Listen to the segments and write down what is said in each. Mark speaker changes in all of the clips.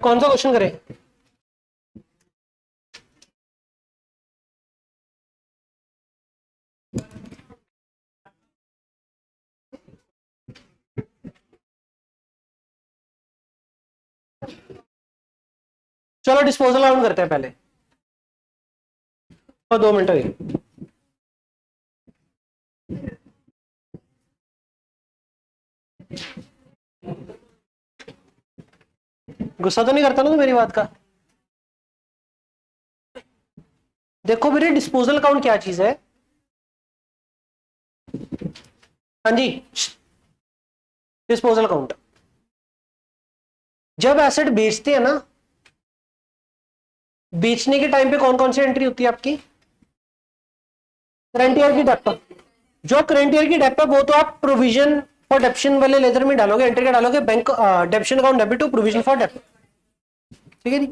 Speaker 1: कौन सा क्वेश्चन करें? चलो डिस्पोजल अकाउंट करते हैं पहले, और 2 मिनट हुई। गुस्सा तो नहीं करता ना तो मेरी बात का? देखो मेरे, डिस्पोजल अकाउंट क्या चीज है? हाँ जी, डिस्पोजल अकाउंट जब एसेट बेचते हैं ना, बेचने के टाइम पे कौन कौन सी एंट्री होती है आपकी? करंट ईयर की डेप्ट। जो करंट ईयर की डेप्ट है वो तो आप प्रोविजन फॉर डेप्शन वाले लेजर में डालोगे, एंट्री का डालोगे, bank depreciation account debit to provision for dep. ठीक है जी।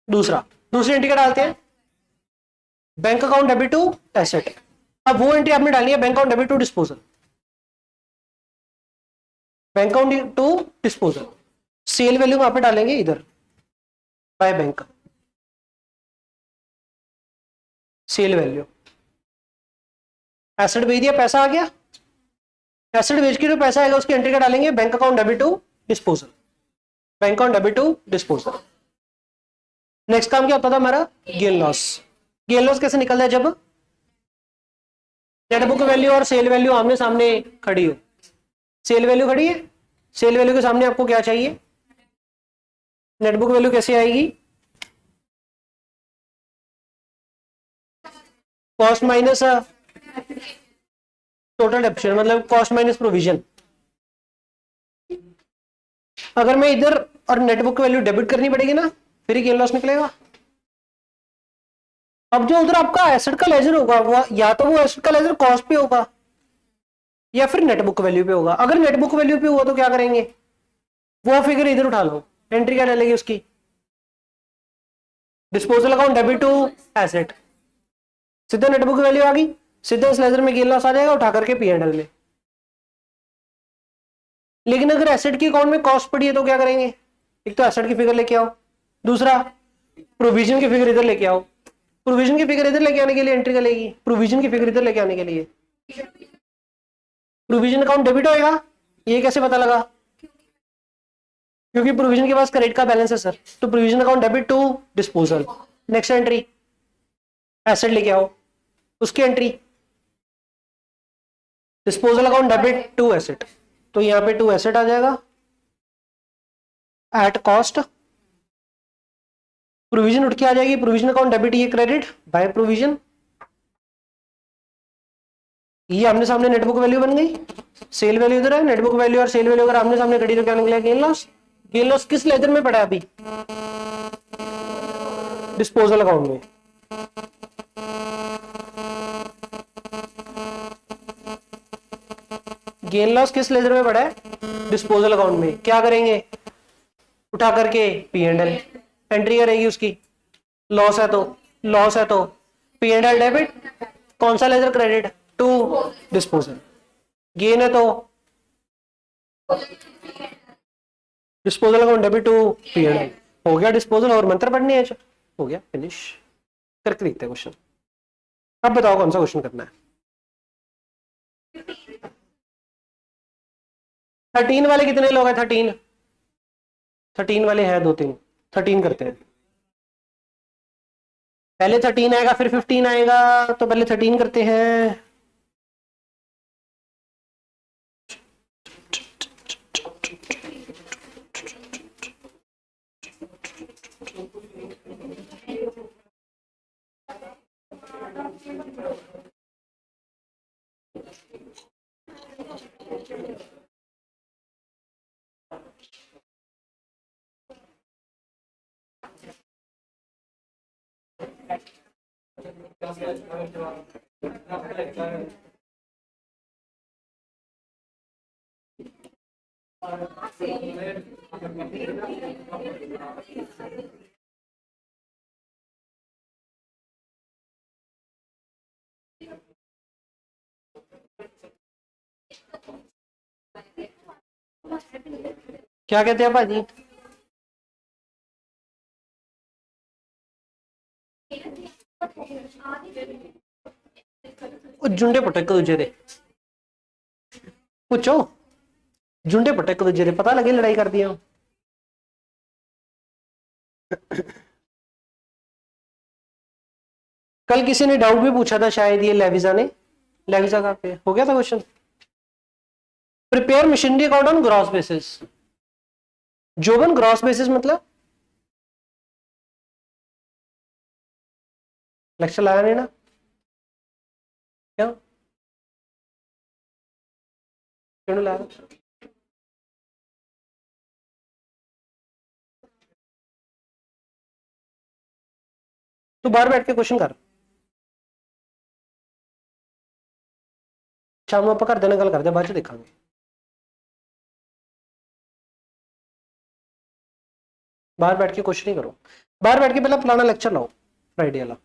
Speaker 1: दूसरी एंट्री का डालते हैं bank account debit to asset. अब वो एंट्री आपने डालनी है bank account debit to disposal. Bank account to disposal, sale value वहां पे डालेंगे इधर, by bank, sale value. Asset बेच दिया, पैसा आ गया, एसेट बेच के जो पैसा आएगा उसकी एंट्री का डालेंगे bank account debit to disposal, bank account debit to disposal. Next काम क्या होता था हमारा? Gain loss. गेन लॉस कैसे निकलता है? जब नेट बुक वैल्यू और सेल वैल्यू आमने सामने खड़ी हो। सेल वैल्यू खड़ी है, सेल वैल्यू के सामने आपको क्या चाहिए? नेट बुक वैल्यू कैसे आएगी? कॉस्ट माइनस टोटल डेप्शन, मतलब कॉस्ट माइनस प्रोविजन। अगर मैं इधर और नेट बुक वैल्यू डेबिट करनी पड़ेगी ना, फिर ही गेन लॉस निकलेगा। अब जो उधर आपका एसेट का लेजर होगा वो या तो वो एसेट का लेजर कॉस्ट पे होगा या फिर नेट बुक वैल्यू पे होगा। अगर नेट बुक वैल्यू पे हुआ तो क्या करेंगे? वो फिगर इधर उठा लो, एंट्री क्या डालेगी उसकी? Disposal account debit to asset, सीधा नेट बुक वैल्यू आ गई, सीधा इस लेजर में गेन लॉस आ जाएगा उठा करके पीएनएल में। लेकिन अगर एसेट की अकाउंट में कॉस्ट पड़ी है तो क्या करेंगे? एक तो एसेट की फिगर लेके आओ, दूसरा प्रोविजन की फिगर इधर लेके आओ। प्रोविजन की फिगर इधर लेके आने के लिए एंट्री करेगी, प्रोविजन की फिगर इधर लेके आने के लिए प्रोविजन अकाउंट डेबिट होएगा। ये कैसे पता लगा? क्योंकि प्रोविजन के पास क्रेडिट का बैलेंस है सर, तो provision account debit to disposal. Next entry asset लेके आओ, उसकी entry disposal account debit to asset, तो यहां पे टू एसेट आ जाएगा एट कॉस्ट। प्रोविजन उठ के आ जाएगी, प्रोविजन अकाउंट डेबिट, ये क्रेडिट बाय प्रोविजन। ये आमने सामने नेटबुक वैल्यू बन गई, सेल वैल्यू इधर है, नेटबुक वैल्यू और सेल वैल्यू अगर आमने सामने खड़ी तो क्या निकलेगा? Gain loss. गेन लॉस किस लेजर में पड़ा है अभी? डिस्पोजल अकाउंट में। गेन लॉस किस लेजर में पड़ा है? डिस्पोजल अकाउंट में। क्या करेंगे? उठा करके पीएनएल एंट्री करेगी उसकी। लॉस है तो, लॉस है तो पीएनएल डेबिट, कौन सा ledger? Credit to disposal. Gain है तो disposal account debit to PNL. हो गया डिस्पोजल, और मंत्र पढ़नी है? हो गया, फिनिश करके देखते हैं क्वेश्चन। अब बताओ कौन सा क्वेश्चन करना है? 13 वाले कितने लोग हैं? 13 वाले हैं 2-3। 13 करते हैं। पहले 13 आएगा फिर 15 आएगा, तो पहले 13 करते हैं। क्या कहते हैं भाजी? जुंडे पुट एक दूजे दे, पूछो जुंडे पुट एक दूजे दे, पता लगे लड़ाई कर दिया। कल किसी ने डाउट भी पूछा था शायद, ये लेविजा ने, लेविजा का पे हो गया था question. Prepare machinery account on gross basis. जोबन ग्रॉस बेसिस मतलब लेक्चर लाया नहीं ना क्या? क्यों नहीं लाया? तो बाहर बैठ के क्वेश्चन कर, शाम ਨੂੰ ਆਪਾਂ ਘਰ ਦੇ ਨਾਲ ਗੱਲ ਕਰਦੇ ਬਾਅਦ ਚ ਦੇਖਾਂਗੇ। बाहर बैठ के क्वेश्चन ही करो, बाहर बैठ के पहला पुराना लेक्चर लाओ, फ्राइडे वाला,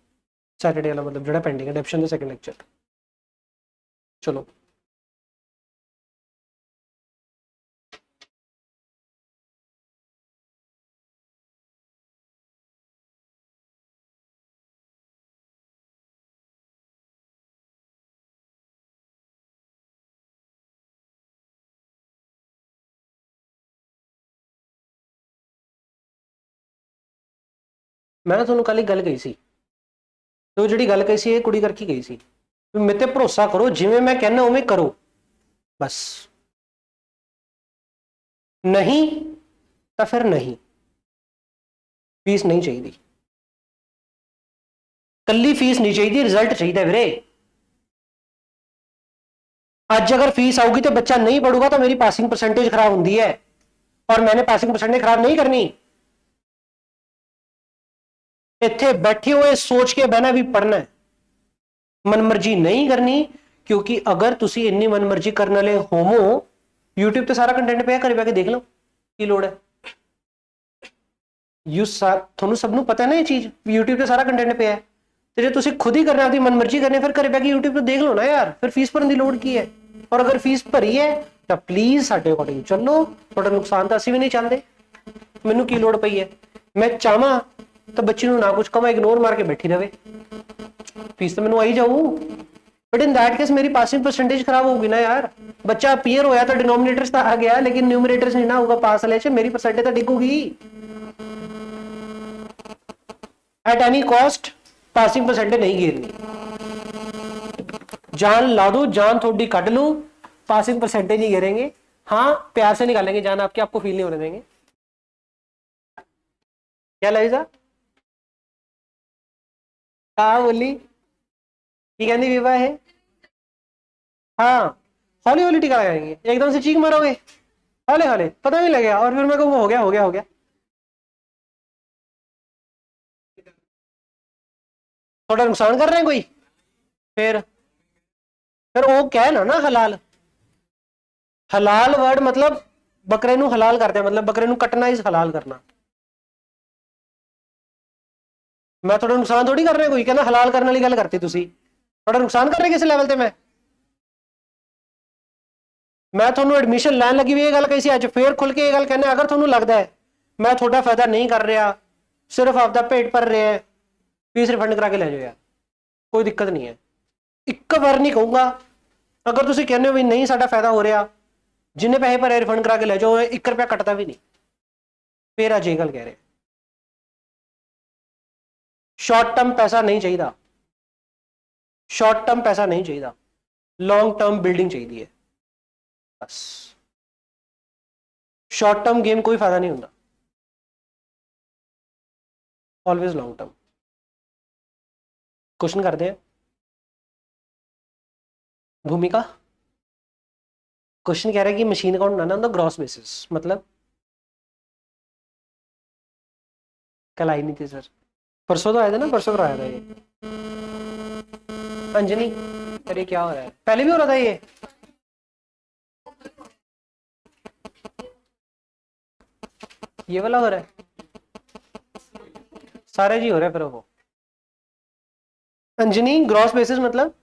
Speaker 1: सैटरडे वाला मतलब जो पेंडिंग है, डेफिनेशन का सेकंड लेक्चर। चलो मैं ना ਤੁਹਾਨੂੰ ਕੱਲ ਹੀ ਗੱਲ ਕਹੀ ਸੀ, तो ਜਿਹੜੀ ਗੱਲ ਕਹੀ ਸੀ ਇਹ ਕੁੜੀ ਕਰਕੇ ਗਈ ਸੀ, ਮੇਰੇ ਤੇ ਭਰੋਸਾ ਕਰੋ, ਜਿਵੇਂ ਮੈਂ ਕਹਿੰਦਾ ਉਵੇਂ ਕਰੋ बस, नहीं तो फिर नहीं, फीस नहीं चाहिए, कल्ली फीस नहीं चाहिए, रिजल्ट चाहिए वीरे। आज अगर फीस आऊगी तो बच्चा नहीं पढ़ूगा तो मेरी पासिंग परसेंटेज खराब होती है, और मैंने पासिंग परसेंटेज खराब नहीं करनी। इत्थे बैठे हुए सोच के बहना भी पढ़ना है, मनमर्जी नहीं करनी, क्योंकि अगर तुसी इन्नी मनमर्जी करने वाले होमो, यूट्यूब पे सारा कंटेंट पे घरे बैठ के देख लो की लोड़ है। थोनू सबनू पता है ना ये चीज, यूट्यूब पे सारा कंटेंट पे है, तो जो तुसी खुद ही करना, अपनी मनमर्जी करनी, फिर घरे बैठ के यूट्यूब पे देख लो ना यार, फिर फीस भरने की लोड़ की है। और अगर फीस भरी है तो प्लीज साडे अकॉर्डिंग चलो, थोड़ा नुकसान तो असीं भी नहीं चाहते, मैनू की लोड़ पई है, मैं चाहवा तो बच्ची नू ना कुछ कमा, इग्नोर मार के बैठी रहे, फीस तो मैनू आई जाऊ, बट इन दैट केस मेरी पासिंग परसेंटेज खराब होगी ना यार। बच्चा अपीयर होया तो डिनोमिनेटर्स तो आ गया, लेकिन न्यूमरेटर्स नहीं ना होगा पास वाले से, मेरी परसेंटेज तो डिगूगी। At any cost passing percentage नहीं गिरनी, जान ला दो, जान थोड़ी कट लो, पासिंग परसेंटेज नहीं गिरेंगे। हाँ प्यार से निकालेंगे जान आपकी, आपको फील नहीं होने देंगे। क्या लविजा हाँ बोली की कहती विवाह है, हाँ हौली हौली टीका लगाएंगे, एकदम से चीख मारोगे हौले हौले, पता नहीं लगेगा, और फिर मेरे को वो हो गया हो गया हो गया। थोड़ा नुकसान कर रहे हैं कोई, फिर वो क्या है ना हलाल, हलाल वर्ड मतलब बकरे नू हलाल करते हैं, मतलब बकरे नू कटना इज हलाल करना। मैं थोड़ा नुकसान थोड़ी कर रहे कोई, कहना हलाल करने वाली गल करती तुसी, थोड़ा नुकसान कर रहे किस लेवल ते मैं थोनू एडमिशन लैन लगी हुई गल कही सी अज, फिर खुल के गल कहने, अगर थोनू लगता है मैं थोड़ा फायदा नहीं कर रहा, सिर्फ आपका पेट भर रहा है, फीस रिफंड करा के ले जाओ यार, कोई दिक्कत नहीं है। एक बार नहीं कहूंगा, अगर तुम कहने हो भी नहीं साडा फायदा हो रहा, जिन्हें पैसे भरे रिफंड करा के ले जाओ, 1 रुपया कटता भी नहीं, फिर अज ये गल कह रहे। शॉर्ट टर्म पैसा नहीं चाहिए, शॉर्ट टर्म पैसा नहीं चाहिए, लॉन्ग टर्म बिल्डिंग चाहिए बस। शॉर्ट टर्म गेम कोई फायदा नहीं होता, ऑलवेज लॉन्ग टर्म। क्वेश्चन करते हैं, भूमिका क्वेश्चन कह रहा है कि machine account banana on the gross basis, मतलब कल आई नहीं थी सर, परसों तो आया था ना, परसों करवाया था ये अंजनी। अरे क्या हो रहा है, पहले भी हो रहा था ये वाला हो रहा है, सारे जी हो रहा है फिर वो। अंजनी ग्रॉस बेसिस मतलब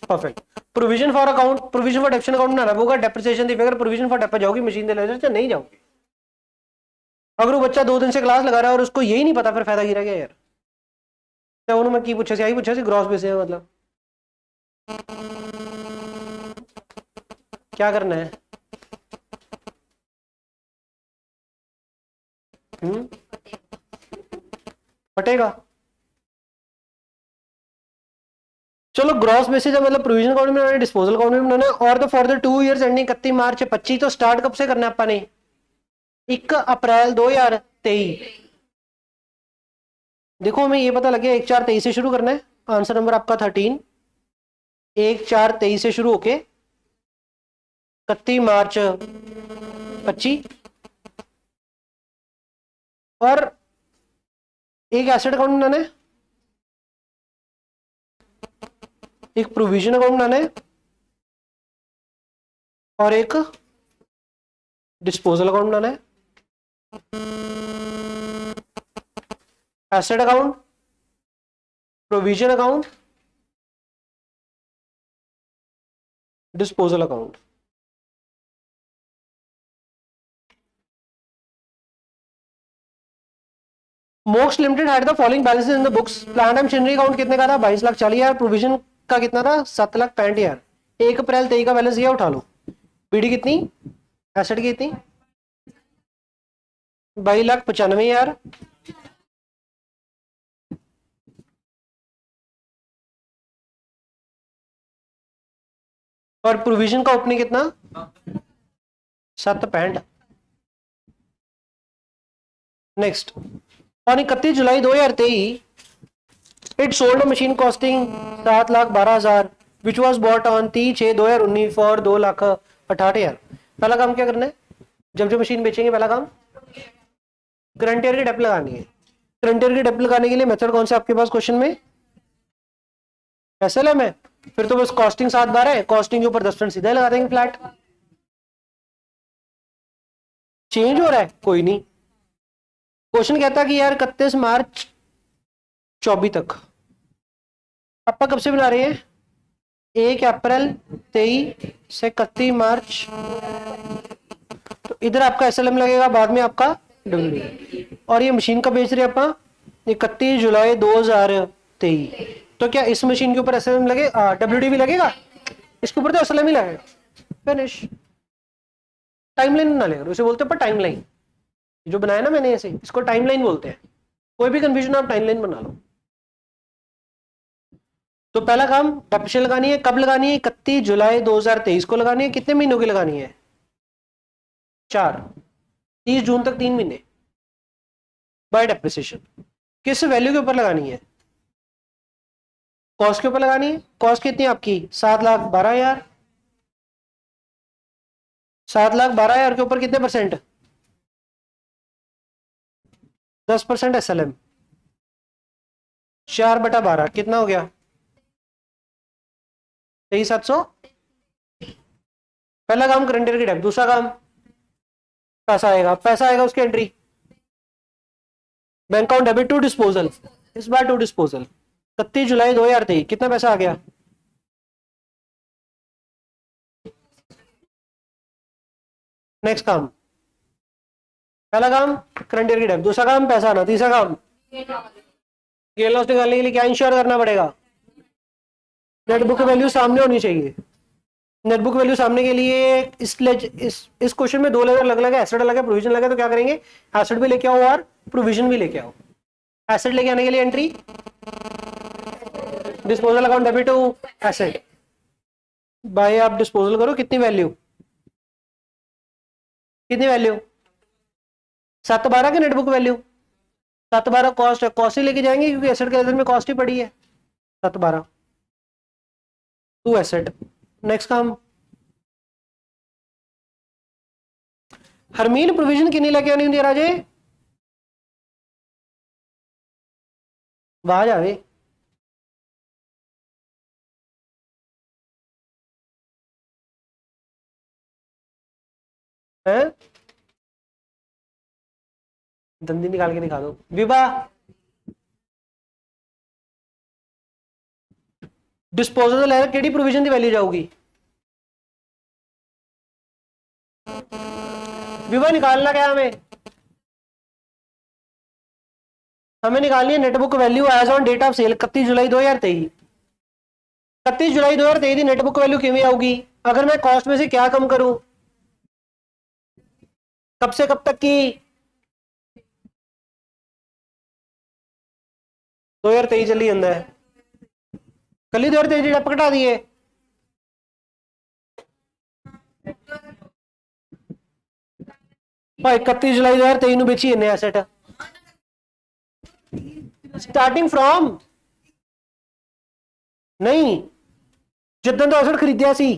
Speaker 1: perfect, provision for account, provision for depreciation account बनाना होगा, डेप्रिसिएशन दी फिगर, प्रोविजन फॉर डेप जाओगी मशीन दे लेजर नहीं जाओगी। अगर वो बच्चा 2 दिन से क्लास लगा रहा है और उसको यही नहीं पता, फिर फायदा गिरा गया यार। क्या उन्होंने की पूछा से आई पूछा से ग्रॉस बेसिस है, मतलब क्या करना है? फटेगा। चलो ग्रॉस बेसिस है मतलब प्रोविजन अकाउंट में बनाना, डिस्पोजल अकाउंट में बनाना, और तो फॉर द 2 ईयर्स एंडिंग 31 मार्च 25, तो स्टार्ट कब से करना है अपने? 1 अप्रैल 2023। देखो हमें ये पता लगे 1/4/23 से शुरू करना है, आंसर नंबर आपका 13, 1/4/23 से शुरू होके 31 मार्च 25, और एक एसेट अकाउंट बनाना है, एक प्रोविजन अकाउंट बनाना है, और एक डिस्पोजल अकाउंट बनाना है। Asset account, provision account, disposal account. MOOCs limited had the following balances in the books. Plant and machinery account कितने का था? 22,40,000। प्रोविजन का कितना था? 7,65,000। 1 अप्रैल 23 का बैलेंस ये उठा लो। पीडी कितनी? एसेट की कितनी? 22,95,000। और प्रोविजन का ओपनिंग कितना? 7.65। नेक्स्ट, और 31 जुलाई 2023 it sold a machine costing 7,12,000 which was bought on 30/6/2019 for 2,68,000। पहला काम क्या करना है? जब जो मशीन बेचेंगे पहला काम करंट ईयर की डेप्थ लगानी है। करंट ईयर की डेप्थ लगाने के लिए मेथड कौन सा आपके पास क्वेश्चन में? एसएलएम है। फिर तो बस कॉस्टिंग 7/12 है, कॉस्टिंग के ऊपर 10% सीधा लगा देंगे फ्लैट। चेंज हो रहा है कोई नहीं। क्वेश्चन कहता कि यार 31 मार्च 24 तक, आपका कब से बना रहे हैं? 1 अप्रैल 23 से 31 मार्च, तो इधर आपका एसएलएम लगेगा, बाद में आपका डब्ल्यू। और ये मशीन का बेच रहे हैं अपना 31 जुलाई 2023, तो क्या इस मशीन के ऊपर एसएलएम लगे, डब्ल्यूडी भी लगेगा? इसके ऊपर तो एसएलएम ही लगेगा। फिनिश। टाइमलाइन ना लेकर उसे बोलते हैं टाइमलाइन। जो बनाया ना मैंने ऐसे, इसको टाइमलाइन बोलते हैं। कोई भी कंफ्यूजन आप टाइमलाइन बना लो। तो पहला काम डेप्रिसिएशन लगानी है, कब लगानी है? 31 जुलाई 2023 को लगानी है। कितने महीनों की लगानी है? 4। 30 जून तक 3 महीने बाय डेप्रिसिएशन। किस वैल्यू के ऊपर लगानी है? कॉस्ट के ऊपर लगानी है। कॉस्ट कितनी आपकी? 7,12,000। 7,12,000 के ऊपर कितने परसेंट? 10% एसएलएम। 4/12 कितना हो गया? 23,700। पहला काम करंट ईयर की डेप्थ, दूसरा काम पैसा आएगा। पैसा आएगा उसकी entry bank account debit to disposal, इस बार टू डिस्पोजल 31 जुलाई 2023 कितना पैसा आ गया? नेक्स्ट काम, पहला काम करंट ईयर की डेप्थ, दूसरा काम पैसा आना, तीसरा काम गेन लॉस निकालने के लिए क्या इंश्योर करना पड़ेगा? नेटबुक वैल्यू सामने होनी चाहिए। नेटबुक वैल्यू सामने के लिए इस क्वेश्चन में 2 लेवल अलग अलग है, एसेट अलग है, प्रोविजन अलग है। तो क्या करेंगे? एसेट भी लेके आओ और प्रोविजन भी लेके आओ। एसेट लेके आने के लिए entry disposal account debit to asset by, आप डिस्पोजल करो। कितनी वैल्यू? कितनी वैल्यू? 7/12 की नेटबुक वैल्यू। 7/12 कॉस्ट है, कॉस्ट ही लेके जाएंगे क्योंकि एसेट के अंदर में कॉस्ट ही पड़ी है। 7/12 टू एसेट। नेक्स्ट काम हरमीन प्रोविजन कितनी लेके आनी होंगी राजे? आवाज आ गई। है दंदी निकाल के दिखा दो विभा। डिस्पोजल तो लैके केड़ी प्रोविजन की वैल्यू जाऊगी? विवा निकालना क्या हमें निकालनी है net book value as on date of sale 31 जुलाई 2023। 31 जुलाई 2023 की नेटबुक वैल्यू किमें आऊगी? अगर मैं कॉस्ट में से क्या कम करूं, कब से कब तक की? 2023 चली जाता है, कल ही 2023 डेप घटा दिए। भाई 31 जुलाई 2023 ਨੂੰ ਵੇਚੀ ਇਹਨੇ ਐਸੈਟ स्टार्टिंग फ्रॉम नहीं जिदन तो एसेट खरीदिया सी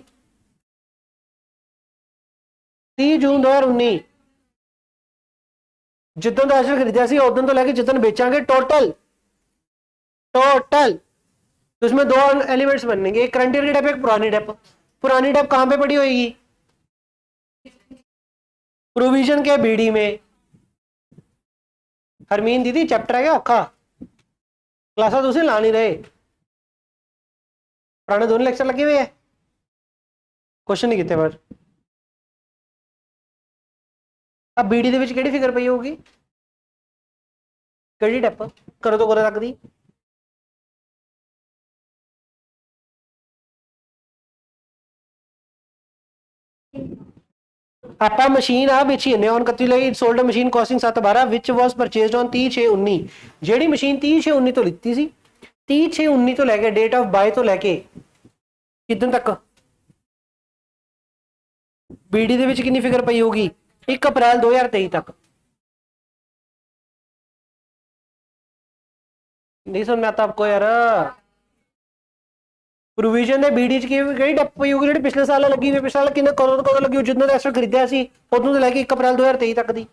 Speaker 1: 30 जून 2019 जिदन तो एसेट खरीदिया सी उदन तो लेके जिदन बेचांगे टोटल तो इसमें दो एलिमेंट्स बनेंगे, एक करंट ईयर की डेप, एक पुरानी डेप। पुरानी डेप कहां पे पड़ी होगी? प्रोविजन के बीडी में। हरमीन दीदी चैप्टर है क्या औखा? क्लासा तुम ला नहीं रहे, पुराने दोनों लेक्चर लगे हुए हैं, क्वेश्चन नहीं किए पर। अब बीडी ਦੇ ਵਿੱਚ ਕਿਹੜੀ ਫਿਗਰ ਪਈ ਹੋਊਗੀ? ਕਿਹੜੀ ਡੈਪ ਕਰੋ ਤੋਂ ਕਦੋਂ ਤੱਕ ਦੀ? ਆਪਾਂ ਮਸ਼ੀਨ ਆ ਵੇਚੀ ਨੇ ਔਨ 31 ਲਈ ਸੋਲਡ ਮਸ਼ੀਨ ਕਾਸਟਿੰਗ 712 ਵਿਚ ਵਾਸ ਪਰਚੇਜ਼ਡ ਔਨ 30/6/19। ਜਿਹੜੀ ਮਸ਼ੀਨ 30/6/19 ਤੋਂ ਲਿੱਤੀ ਸੀ, 30/6/19 ਤੋਂ ਲੈ ਕੇ ਡੇਟ ਆਫ ਬਾਏ ਤੋਂ ਲੈ ਕੇ ਕਿਦਨ ਤੱਕ बीडी ਦੇ ਵਿੱਚ ਕਿੰਨੀ ਫਿਗਰ ਪਈ ਹੋਗੀ? 1 ਅਪ੍ਰੈਲ 2023 तक। नहीं समझ आता आपको यार? प्रोविजन ने बीडी च किहड़ी डेप पई होगी जिहड़ी पिछले साल लगी हुई? पिछले साल किन्ने कदों लगी हुई? जिन्होंने एसेट खरीदिया सी उदों तो लैके 1 अप्रैल 2023 तक दी।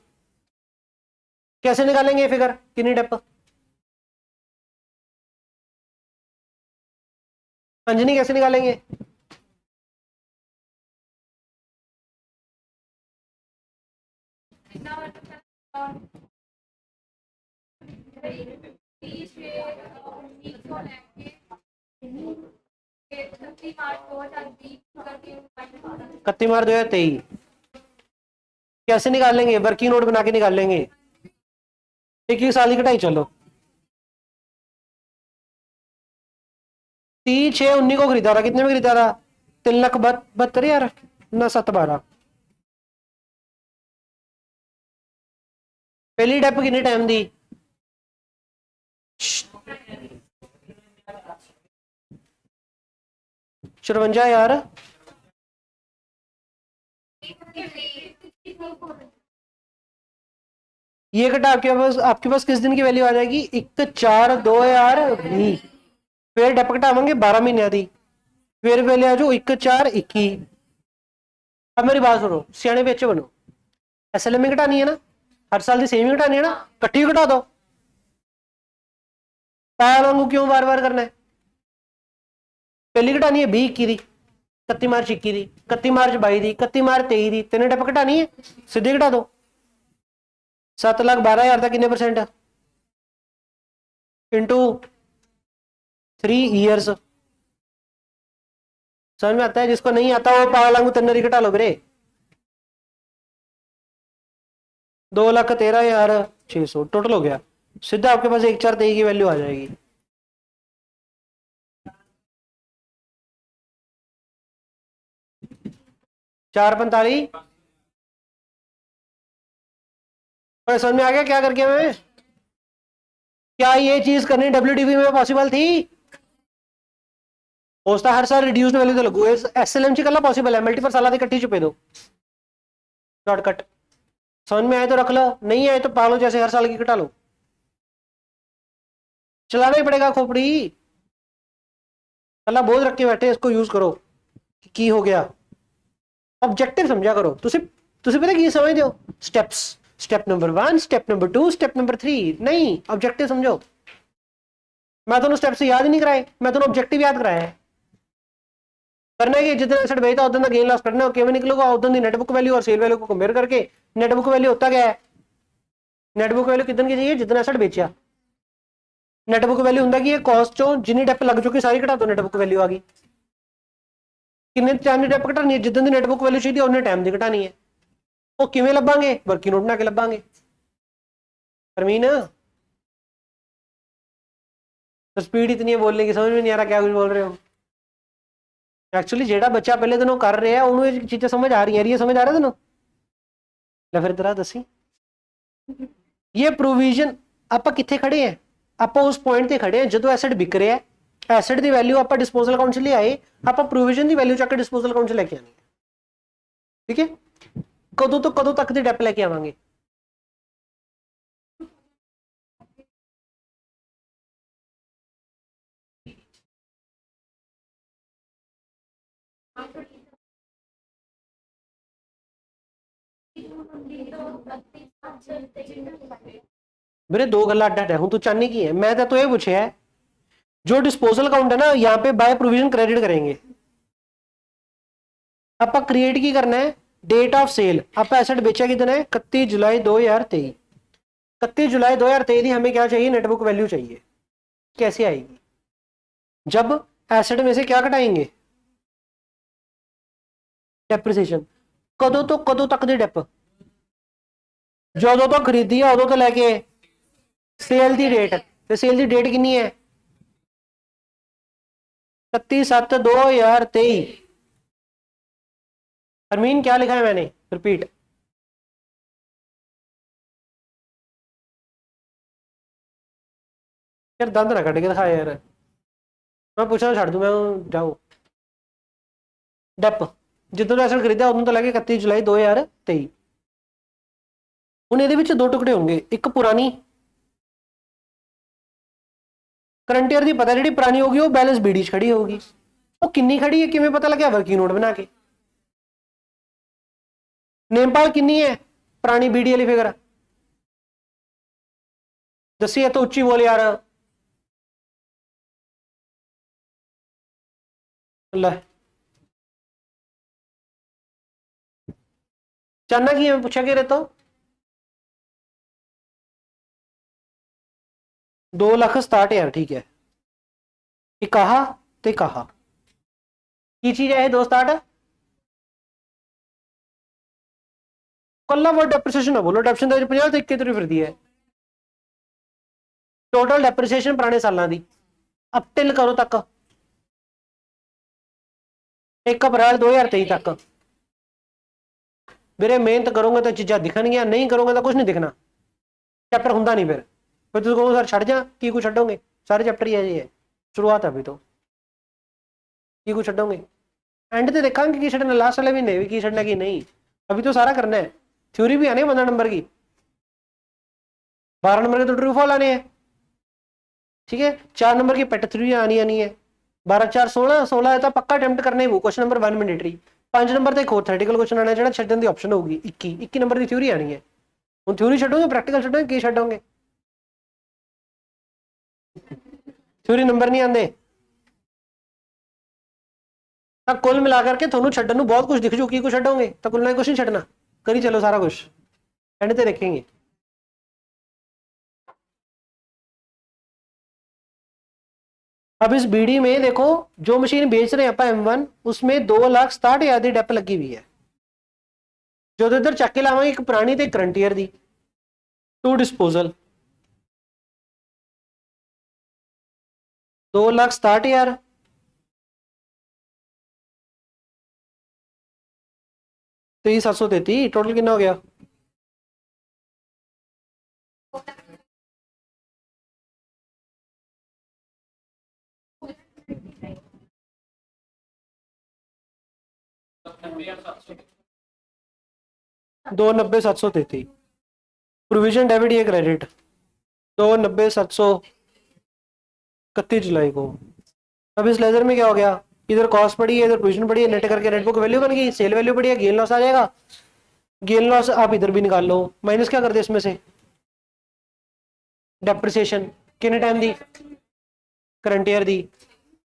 Speaker 1: कैसे निकालेंगे ये फिगर कितनी डेप? अंजनी कैसे निकालेंगे? इकतीस मार्च 2023 कैसे निकालेंगे? वर्किंग नोट बना के निकाल लेंगे। एक साल की कटाई चलो। 30/6/19 को खरीदा था, कितने में खरीदा था? 3,72,000 ना 712। पहली डेप कितने टाइम दी? 54,000। ये घटा आपके पास किस दिन की वैल्यू आ जाएगी? 1/4/2020। फिर डेप घटावांगे 12 महीनों की, फिर वैल्यू आ जाओ 1/4/21। अब मेरी बात सुनो, सियाने बच्चे बनो। SLM घटानी है ना, हर साल की सेम ही घटानी है ना, कट्ठी घटा दो। पैल वांगू क्यों बार बार करना है? पहली घटानी है 2021 की, 31 मार्च 21 की, 31 मार्च 22 की, 31 मार्च 23 की, तीनों डेप घटानी है, सीधे घटा दो। 7,12,000 का कितने परसेंट इंटू 3 ईयर्स? समझ में आता है? जिसको नहीं आता वो पागल वांगू तन्नरी घटा लो मेरे। 2,13,600 टोटल हो गया। सीधा आपके पास 1/4/23 की वैल्यू आ जाएगी। चार 45। समझ में आ गया क्या करके मैं? क्या ये चीज करनी WDV में पॉसिबल थी? उसका हर साल रिड्यूस्ड वैल्यू तो लगू। SLM च कला पॉसिबल है, मल्टीपल साल की इकट्ठी चुपे दो, शॉर्टकट। समझ में आए तो रख लो, नहीं आए तो पालो जैसे हर साल की घटा लो। चलाना ही पड़ेगा खोपड़ी, अल्लाह बोझ रख के बैठे, इसको यूज करो। की हो गया? ऑब्जेक्टिव समझा करो। तुसी पता की समझते हो? Steps, step number 1, step number 2, step number 3 नहीं, ऑब्जेक्टिव समझो। मैं तो स्टेप्स याद ही नहीं कराए, मैं तो ऑब्जेक्टिव याद कराया है। करना है कि जितना एसेट बेचता उतना गेन लॉस करना है, केवल निकलेगा उतना दी नेटबुक वैल्यू और सेल वैल्यू को कंपेयर करके। नेटबुक वैल्यू होता क्या है? नेटबुक वैल्यू कितने की चाहिए? जितना एसेट बेचा। ਨੈਟਬੁੱਕ ਵੈਲਿਊ ਹੁੰਦਾ ਕੀ ਹੈ, ਕਾਸਟ ਚੋਂ ਜਿੰਨੀ ਡੈਪ ਲੱਗ ਚੁੱਕੀ ਸਾਰੀ ਘਟਾ ਦੋ, ਨੈਟਬੁੱਕ ਵੈਲਿਊ ਆ ਗਈ। ਕਿੰਨੇ ਟਾਈਮ ਦੀ ਡੈਪ ਘਟਾਣੀ ਹੈ, ਜਿੱਦਾਂ ਦੀ ਨੈਟਬੁੱਕ ਵੈਲਿਊ ਚਾਹੀਦੀ ਉਹਨੇ ਟਾਈਮ ਦੀ ਘਟਾਣੀ ਹੈ। ਉਹ ਕਿਵੇਂ ਲੱਭਾਂਗੇ, ਵਰਕਿੰਗ ਨੋਟ ਬਣਾ ਕੇ ਲੱਭਾਂਗੇ। परमीन तो स्पीड इतनी है बोलने की, समझ में नहीं आ रहा क्या कुछ बोल रहे हो। एक्चुअली जेड़ा बच्चा पहले दिनों कर रहा है उन्होंने चीजें समझ आ रही है, ये समझ आ रहा है तेनों। फिर तरह दसी ये प्रोविजन आप कितने खड़े हैं, आप उस पॉइंट ते खड़े हैं जो एसेट बिक रहा है, एसेट की वैल्यू आप डिस्पोजल अकाउंट से ले आए, आप प्रोविजन की वैल्यू चक डिस्पोजल अकाउंट से लेके आनी है। ठीक है, कदों तो कदों तक की डेप लेके आवांगे। मेरे दो गल्ला अड्डा है, हूं तू चाहनी की है, मैं तो ये पूछे है जो डिस्पोजल अकाउंट है ना यहाँ पे बाय प्रोविजन क्रेडिट करेंगे। आप क्रिएट की करना है डेट ऑफ सेल, आप एसेट बेचा कितना है 31 जुलाई 2023। 31 जुलाई 2023 हमें क्या चाहिए, नेटबुक वैल्यू चाहिए। कैसे आएगी, जब एसेट में से क्या घटाएंगे, डेप्रिसिएशन। कदों तो कदों तक दी डेप, जो तो खरीदी है उदों तो लैके सेल दी डेट, तो सेल दी डेट कितनी है 31/7/2023। अरमीन क्या लिखा है मैंने, रिपीट। यार दंद ना कट के दिखा यार, मैं पूछना छड़ दूं, मैं जाओ। डेप जितों एसेट खरीदा उदों तो लैके 31 जुलाई 2023। ਹੁਣ ਇਹਦੇ ਵਿੱਚ ਦੋ ਟੁਕੜੇ ਹੋਣਗੇ, ਇੱਕ ਪੁਰਾਣੀ करंट ईयर की पता, जी पुरानी होगी वो बैलेंस बीडी खड़ी होगी, वो किन्नी खड़ी है किमें पता लगे, वर्किंग नोट बना के। नेमपाल किन्नी है पुरानी बीडी वाली फिगर दसी है, तो उच्ची बोल यार। चाहना की है, पूछा कि तो 2,67,000 ठीक है। कहा ते कहा की चीज है 2,67,000। कला वो डेप्रिसिएशन ना बोलो, डेप्रिसिएशन 50 तो 21 फिर दी है। टोटल डेप्रिसिएशन पुराने सालों की अब टिल करो तक 1 अप्रैल 2023 तक। मेरे मेहनत करोगे तो चीज़ा दिखनिया, नहीं करोगे तो कुछ नहीं दिखना, चैप्टर होंगे नहीं। फिर तुम कहोगे सर छड़ जा, की कुछ छड़ोगे, सारे चैप्टर ही है, शुरुआत है अभी तो, की कुछ छड़ोगे एंड तो देखा कि छड़ना, लास्ट वाले महीने भी की छड़ना की नहीं, अभी तो सारा करना है। थ्योरी भी आने 15 नंबर की, 12 नंबर के तो ट्रू फॉल आने हैं। ठीक है, 4 नंबर की पेट थ्योरी आनी है, 12 4 16 16 है तो पक्का अटेम्प्ट करना ही वो। क्वेश्चन नंबर 1 मैंडेटरी, 5 नंबर तक होर थेरेटिकल क्वेश्चन आना जो छड्डन की ऑप्शन होगी। 21 नंबर की थ्योरी आनी है। हम थ्योरी छड्डोगे प्रैक्टिकल छड्डोगे की छड्डोगे, थ्योरी नंबर नहीं आते। तब कुल मिलाकर के थोनू छड्डन नू बहुत कुछ दिख जू, की कुछ छड्डोगे तो कुल ना कुछ नहीं छड्डना, करी चलो सारा कुछ एंड ते देखेंगे। अब इस बीडी में देखो जो मशीन बेच रहे हैं आप M1 उसमें 2,67,000 की डेप लगी हुई है। जो इधर चक के लावे एक पुरानी ते करंट ईयर दी टू डिस्पोजल 2,67,000 23,733 टोटल कितना हो गया। दो 90,733 प्रोविजन डेबिट या क्रेडिट 2,90,731 जुलाई को। अब इस लेजर में क्या हो गया, इधर कॉस्ट पड़ी है, इधर प्रोविजन पड़ी है, नेट करके नेटबुक वैल्यू बन गई, सेल वैल्यू पड़ी है, गेन लॉस आ जाएगा। गेन लॉस आप इधर भी निकाल लो, माइनस क्या कर दे इसमें से डेप्रिसिएशन कितने टाइम दी, करंट ईयर दी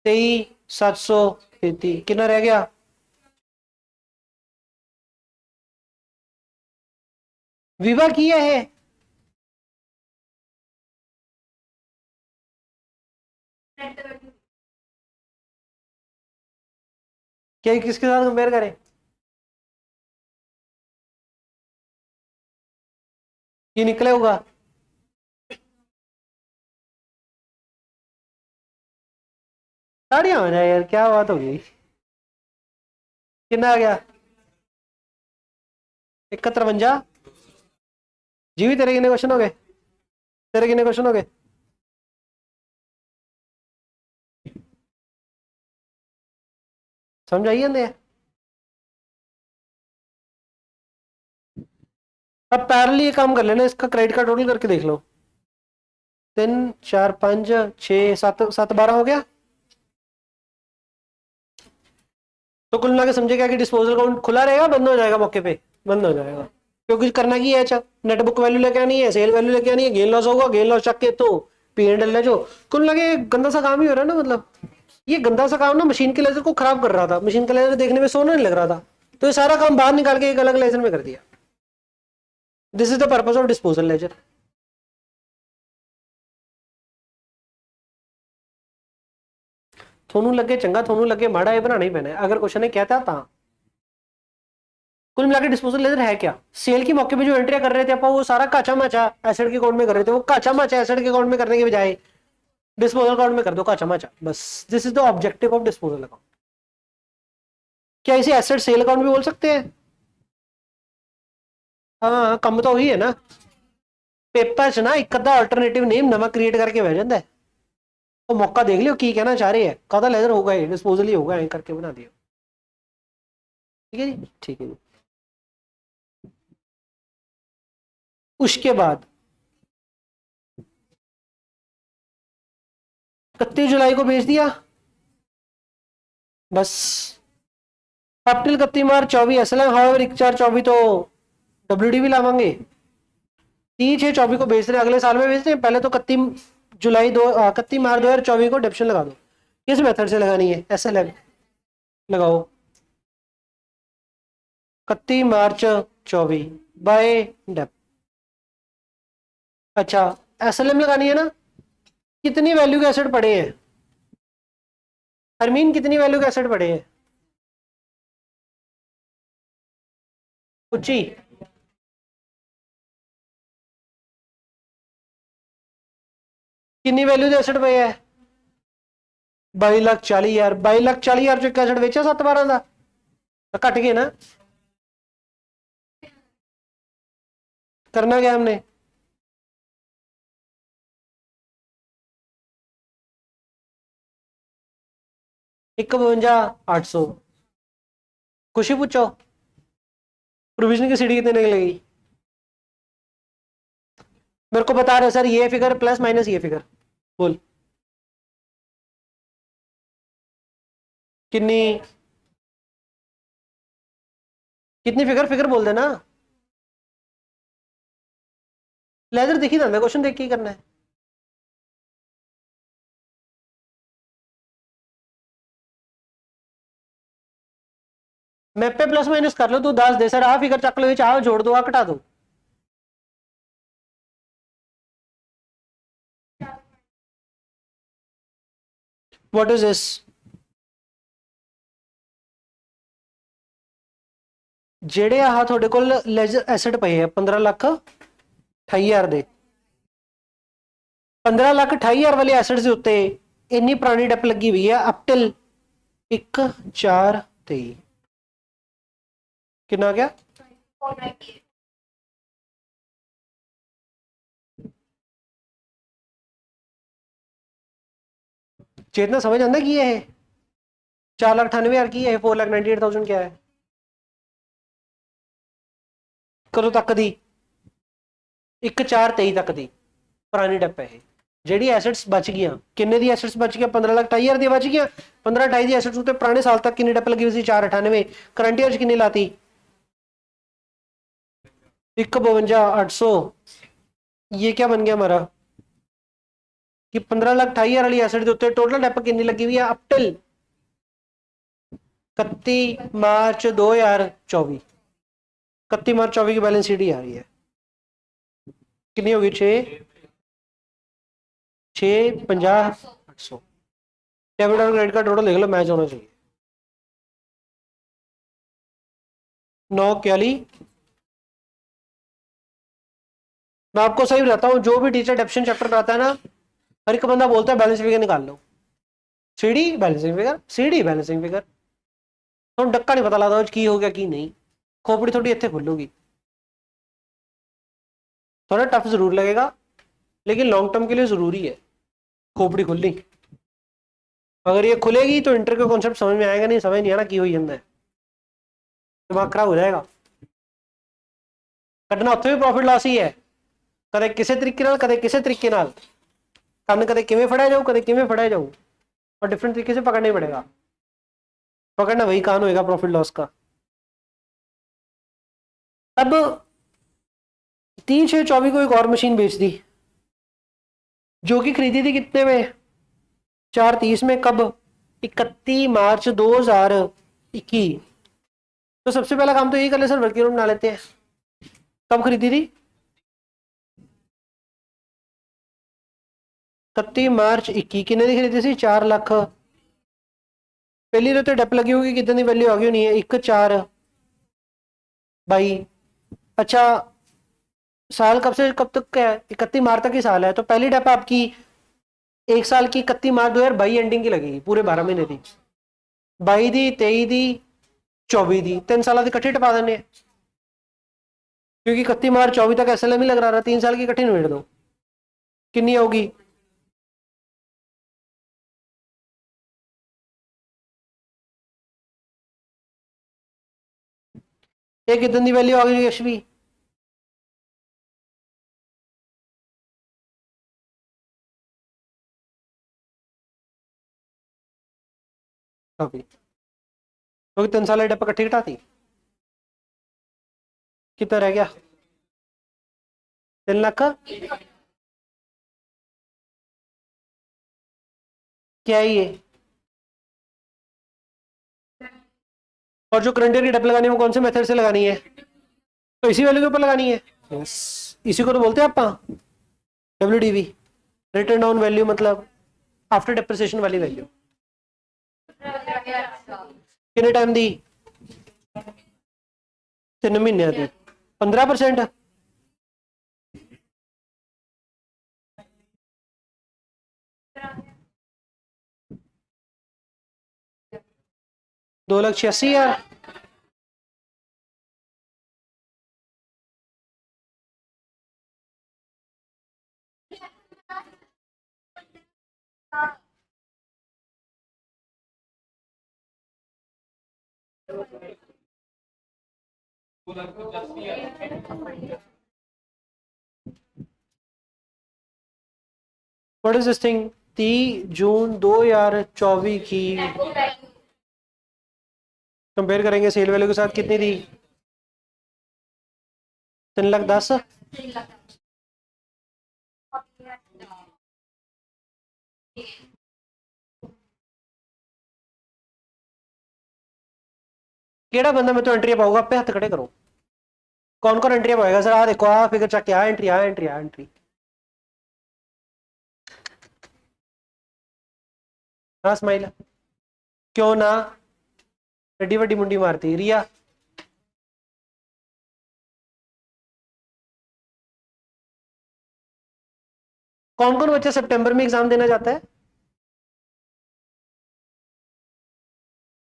Speaker 1: 23,733 कितना रह गया। विवा किया है क्या किसके साथ कंपेयर करें? ये निकले होगा। साड़ियाँ हो जाए यार, क्या बात होगी। कितना आ गया? 51 जी भी। तेरे कितने क्वेश्चन हो गए? तेरे कितने क्वेश्चन हो गए? समझ आई अंदे? अब पैरेलल ये काम कर लेना, इसका क्रेडिट कार्ड टोटल करके देख लो। 3 4 5 6 7 7 12 हो गया। तो कुल मिला के समझे क्या कि डिस्पोजल अकाउंट खुला रहेगा, बंद हो जाएगा मौके पे? बंद हो जाएगा, क्योंकि करना की है। अच्छा, नेट बुक वैल्यू लेके आनी है, सेल वैल्यू लेके आनी है, गेन लॉस होगा, गेन लॉस चक के तो पी एंड एल है जो। कुल मिला के गंदा सा काम ही हो रहा है ना, मतलब ये गंदा सा काम ना मशीन के लेजर को खराब कर रहा था। मशीन का लेजर देखने में सोना नहीं लग रहा था, तो ये सारा काम बाहर निकाल के एक अलग लेजर में कर दिया। This is the purpose of disposal ledger. थोनू लगे चंगा, थोनू लगे माड़ा, ये बनाना ही पैना है अगर क्वेश्चन ने कहता था। कुल मिलाकर डिस्पोजल लेजर है क्या? सेल की मौके पे जो एंट्री कर रहे थे वो सारा काचा माचा एसेट के अकाउंट में कर रहे थे, वो काचा माचा एसेट के अकाउंट में करने के बजाय डिस्पोजल अकाउंट में कर दो काचा माचा, बस। This is the objective of disposal account. क्या इसे एसेट सेल अकाउंट भी बोल सकते हैं? हाँ, कम तो वही है ना। पेपर च ना एक अद्धा अल्टरनेटिव नेम नवा क्रिएट करके भेज जाता है। तो मौका देख लियो की कहना चाह रहे हैं, कदा लेजर होगा, डिस्पोजल ही होगा, करके बना दिया। ठीक है जी, ठीक है जी। उसके बाद 31 जुलाई को भेज दिया, बस। अब टिल 31 मार्च 24 एस एल एम, हाउएवर 1 4 24 तो डब्ल्यू भी लावांगे। 3 6 24 को भेज रहे, अगले साल में भेज रहे हैं। पहले तो 31 मार्च 2024 को डेप्शन लगा दो। किस मेथड से लगानी है? एस एल एम लगाओ। 31 मार्च 24 बाय डेप। अच्छा, एस एल एम लगानी है ना। कितनी वैल्यू के एसेट पड़े हैं हरमीन? कितनी वैल्यू के एसेट पड़े हैं? उच्ची कितनी वैल्यू के एसेट पे है? 22,40,000। 22,40,000 जो एसेट बेचा 7 12 का, तो कट गए ना। करना क्या हमने? 51,800। खुशी पूछो, प्रोविजन की सीढ़ी कितने निकलेगी? मेरे को बता रहे सर ये फिगर प्लस माइनस ये फिगर, बोल कितनी? कितनी फिगर? फिगर बोल देना। लेजर देखी था, क्वेश्चन देख के ही करना है। मैप पे प्लस माइनस कर लो, तू 10 दे सर, आ फिगर चक लो, चाहो जोड़ दो, आ घटा दो। What is this? ਜਿਹੜੇ ਆਹ ਤੁਹਾਡੇ ਕੋਲ ਲੈਜਰ ਐਸਟ ਪਏ ਆ 15,28,000 ਦੇ, 15,28,000 ਵਾਲੇ ਐਸਟ ਦੇ ਉੱਤੇ ਇੰਨੀ ਪੁਰਾਣੀ ਡੈਪ ਲੱਗੀ ਹੋਈ ਹੈ ਅਪ ਟਿਲ 1/4/23। कितना आ गया? चेतना समझ आंदा की है? 4,98,000 की है, 4,98,000 क्या है? कदों तक दी? 1/4/23 तक दी पुरानी डैप है। ਜਿਹੜੀ ਐਸੈਟਸ ਬਚ ਗਈਆਂ, ਕਿੰਨੇ ਦੀ ਐਸੈਟਸ ਬਚ ਗਈਆਂ? 15,28,000 ਦੀ ਬਚ ਗਈਆਂ। 15,28 ਦੀ ਐਸੈਟਸ ਉੱਤੇ ਪੁਰਾਣੇ ਸਾਲ ਤੱਕ ਕਿੰਨੀ ਡੈਪ ਲੱਗੀ ਹੋਈ ਸੀ? 4,98। ਕਰੰਟ ਈਅਰ ਚ ਕਿੰਨੀ ਲਾਤੀ? 1,52,800। ये क्या बन गया हमारा कि 15,28,000 वाली एसेट के उत्ते टोटल डेप कितनी लगी हुई है अप टिल 31 मार्च 2024। 31 मार्च 2024 की बैलेंस शीट ही आ रही है। कितनी होगी? 6 6 50 800। डेबिट और क्रेडिट कार्ड टोटल देख लो, मैच होना चाहिए। 9 41। मैं आपको सही बताता हूँ, जो भी टीचर डेफिशिएंट चैप्टर कराता है ना, हर एक बंदा बोलता है बैलेंस फिगर निकाल लो, CD balancing figure, CD balancing figure. तो डक्का नहीं पता लगता की हो गया की नहीं, खोपड़ी थोड़ी इतने खुलूगी। थोड़ा टफ जरूर लगेगा, लेकिन लॉन्ग टर्म के लिए जरूरी है खोपड़ी खुलनी। अगर ये खुलेगी तो इंटर का कॉन्सेप्ट समझ में आएगा, नहीं समझ नहीं आना की हुई है, दिमाग खराब हो जाएगा। कटना उत्थे भी प्रॉफिट लॉस ही है, कदे किसी तरीके नाल, कदे किसी तरीके नाल। कान कदे किवें फड़िया जाऊ, कदे किवें फड़िया जाऊ, और डिफरेंट तरीके से पकड़ना ही पड़ेगा। पकड़ना वही कान होएगा प्रॉफिट लॉस का। अब 3/6/24 को एक और मशीन बेच दी, जो कि खरीदी थी कितने में, 4/30 में। कब, 31 मार्च 2021। तो सबसे पहला काम तो यही कर ले सर, वर्किंग नोट बना लेते हैं। कब खरीदी थी, 31 मार्च 2021। कितने की खरीदी थी, 4 लाख। पहली तो डेप लगी होगी, कितनी वैल्यू आ गई नहीं है, 1/4/22। अच्छा, साल कब से कब तक क्या है, 31 मार्च तक ही साल है, तो पहली डेप आपकी 1 साल की 31 मार्च 2022 एंडिंग की लगेगी, पूरे 12 महीने की। 22 दी, 23 दी, 24 दी, 3 साल की इकट्ठी टपा देने, क्योंकि 31 मार्च 24 तक SLM ही लग रहा था, 3 साल की इकट्ठी निबेड़ दो। कितनी होगी, ये कितनी वैल्यू आ गई यशवी, अभी क्योंकि 3 साल डेप इकट्ठी घटाती। कितना रह गया, 3 लाख का, क्या है ये। और जो करंट ईयर की डेप लगानी है वो कौन से मेथड से लगानी है, तो इसी वैल्यू के ऊपर लगानी है। यस, इसी को तो बोलते हैं आप WDV, रिटर्न डाउन वैल्यू, मतलब आफ्टर डेप्रिसिएशन वाली वैल्यू। कितने टाइम दी, 3 महीने दी, 15%। 2,86,000। व्हाट इज दिस थिंग, 30 जून 2024 की कंपेयर करेंगे सेल वैल्यू के साथ, कितनी दी, 3,10,000। केड़ा बंदा मैं तो एंट्री पाऊंगा, पे हाथ खड़े करो, कौन कौन एंट्री पाएगा सर, आ देखो, आ फिगर चेक, आ एंट्री, आ एंट्री, आ एंट्री। हाँ स्माइल, क्यों ना, एडी वड्डी मुंडी मारती रिया। कौन कौन बच्चा सितंबर में एग्जाम देना चाहता है,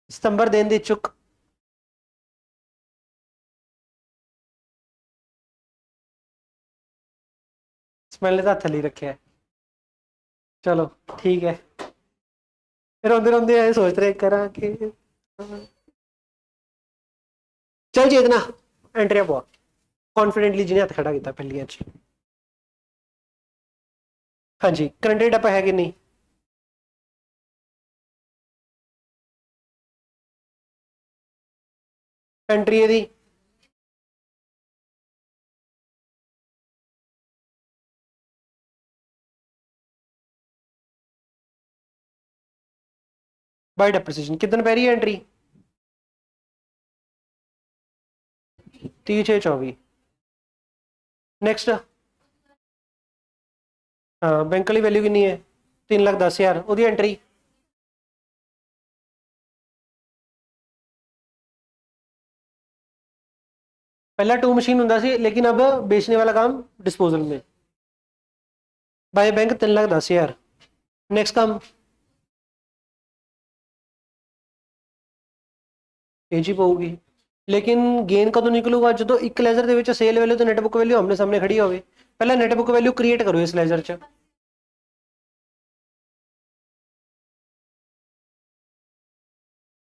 Speaker 1: सितंबर देन दे चुक। स्माइल ने तो हथ थली रखे है, चलो ठीक है। रोंदे रोंदे ऐ सोच रहे करा के, चल चेतना एंट्री पवा कॉन्फिडेंटली, जिन्हें हथ खड़ा किया पहली अच्छी। हाँ जी, करंट रेट आप है कि नहीं, एंट्री दी, बाय डेप्रिसिएशन कितने पै रही है एंट्री, 30/6/24। नेक्स्ट, हाँ बैंक वाली वैल्यू कितनी है, 3,10,000 एंट्री। पहला 2 मशीन हुंदा सी, लेकिन अब बेचने वाला काम डिस्पोजल में। By bank 3,10,000। नेक्स्ट काम ਇਹ ਜੀ ਪਊਗੀ, लेकिन गेन कदों निकलूगा जो एक लेजर ਦੇ ਵਿੱਚ सेल वैल्यू तो नेटबुक वैल्यू आमने सामने खड़ी होवे। पहले नेटबुक वैल्यू क्रिएट करो इस लेजर च।